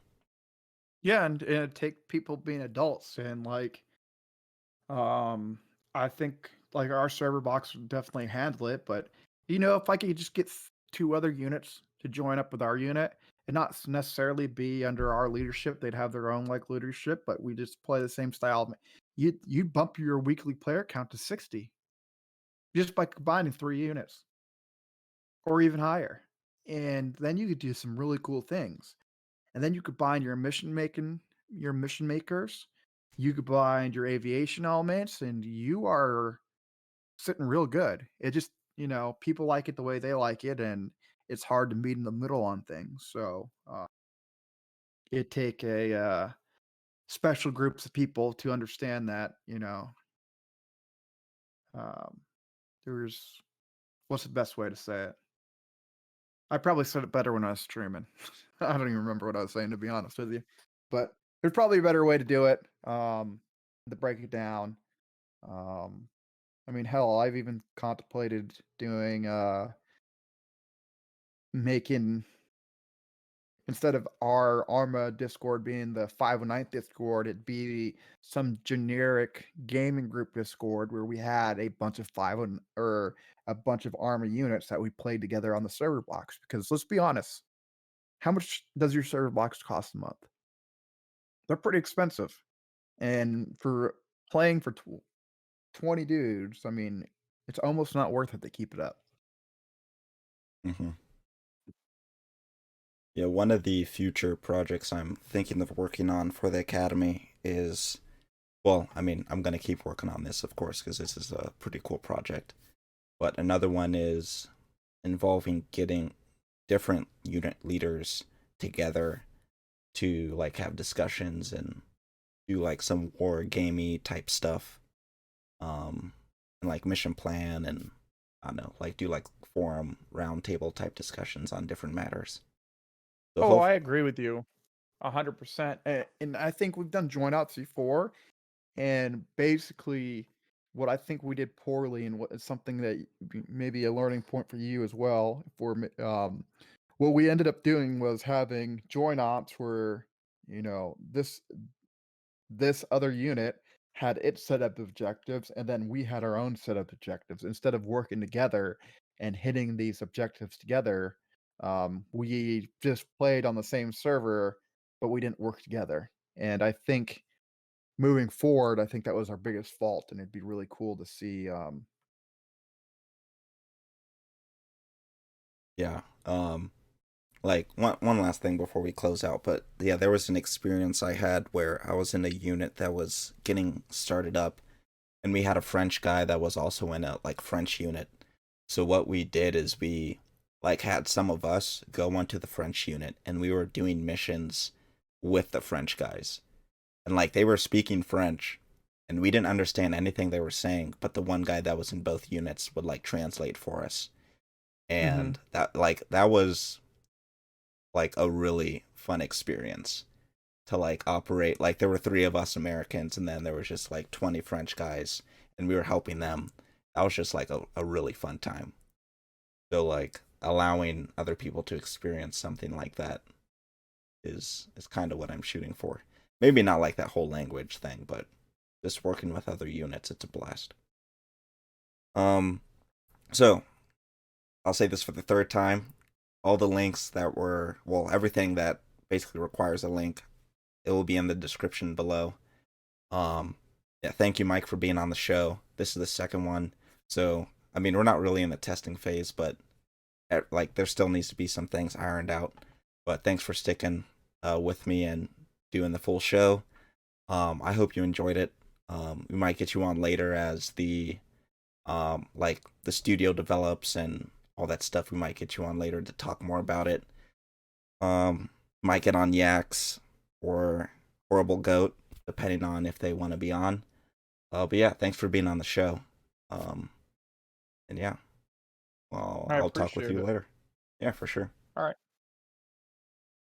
Yeah, and it take people being adults and um I think like our server box would definitely handle it, but if I could just get two other units to join up with our unit and not necessarily be under our leadership, they'd have their own like leadership, but we just play the same style. You'd bump your weekly player count to 60 just by combining three units or even higher. And then you could do some really cool things. And then you combine your mission makers, you combine your aviation elements, and you are sitting real good. It just, people like it the way they like it, and it's hard to meet in the middle on things. So it take a special groups of people to understand that. Um, there's what's the best way to say it? I probably said it better when I was streaming. I don't even remember what I was saying, to be honest with you. But there's probably a better way to do it, to break it down. Um, I mean, hell, I've even contemplated doing, making instead of our Arma Discord being the 509th Discord, it'd be some generic gaming group Discord where we had a bunch of or a bunch of Arma units that we played together on the server box. Because let's be honest, how much does your server box cost a month? They're pretty expensive. And for playing for 20 dudes, I mean, it's almost not worth it to keep it up.
Hmm. Yeah, one of the future projects I'm thinking of working on for the academy is, well, I mean, I'm going to keep working on this, of course, because this is a pretty cool project. But another one is involving getting different unit leaders together to like have discussions and do like some war gamey type stuff, and like mission plan and I don't know, like do like forum roundtable type discussions on different matters. So
Oh,
hope.
I agree with you 100%. And I think we've done joint ops before. And basically, what I think we did poorly, and what is something that maybe a learning point for you as well, what we ended up doing was having joint ops where, you know, this this other unit had its set of objectives, and then we had our own set of objectives. Instead of working together and hitting these objectives together, we just played on the same server, but we didn't work together. And I think moving forward, I think that was our biggest fault, and it'd be really cool to see.
Yeah. Like one last thing before we close out, but yeah, there was an experience I had where I was in a unit that was getting started up, and we had a French guy that was also in a like French unit. So what we did is we like had some of us go onto the French unit, and we were doing missions with the French guys, and like they were speaking French, and we didn't understand anything they were saying, but the one guy that was in both units would like translate for us,
Mhm.
and that was like a really fun experience to like operate. Like there were three of us Americans, and then there was just like 20 French guys, and we were helping them. that was just like a really fun time. So like allowing other people to experience something like that is kind of what I'm shooting for. Maybe not like that whole language thing, but just working with other units, it's a blast. Um, so I'll say this for the third time. All the links that were, well, everything that basically requires a link, it will be in the description below. Um, yeah, thank you, Mike, for being on the show. This is the second one. So, I mean, we're not really in the testing phase, but like there still needs to be some things ironed out. But thanks for sticking with me and doing the full show. I hope you enjoyed it. We might get you on later as the like the studio develops and all that stuff. We might get you on later to talk more about it. Um, might get on Yaks or Horrible Goat, depending on if they want to be on. But yeah, thanks for being on the show. Um, and yeah, well,
I
I'll talk with
appreciate
you
it.
later. Yeah, for sure.
All right.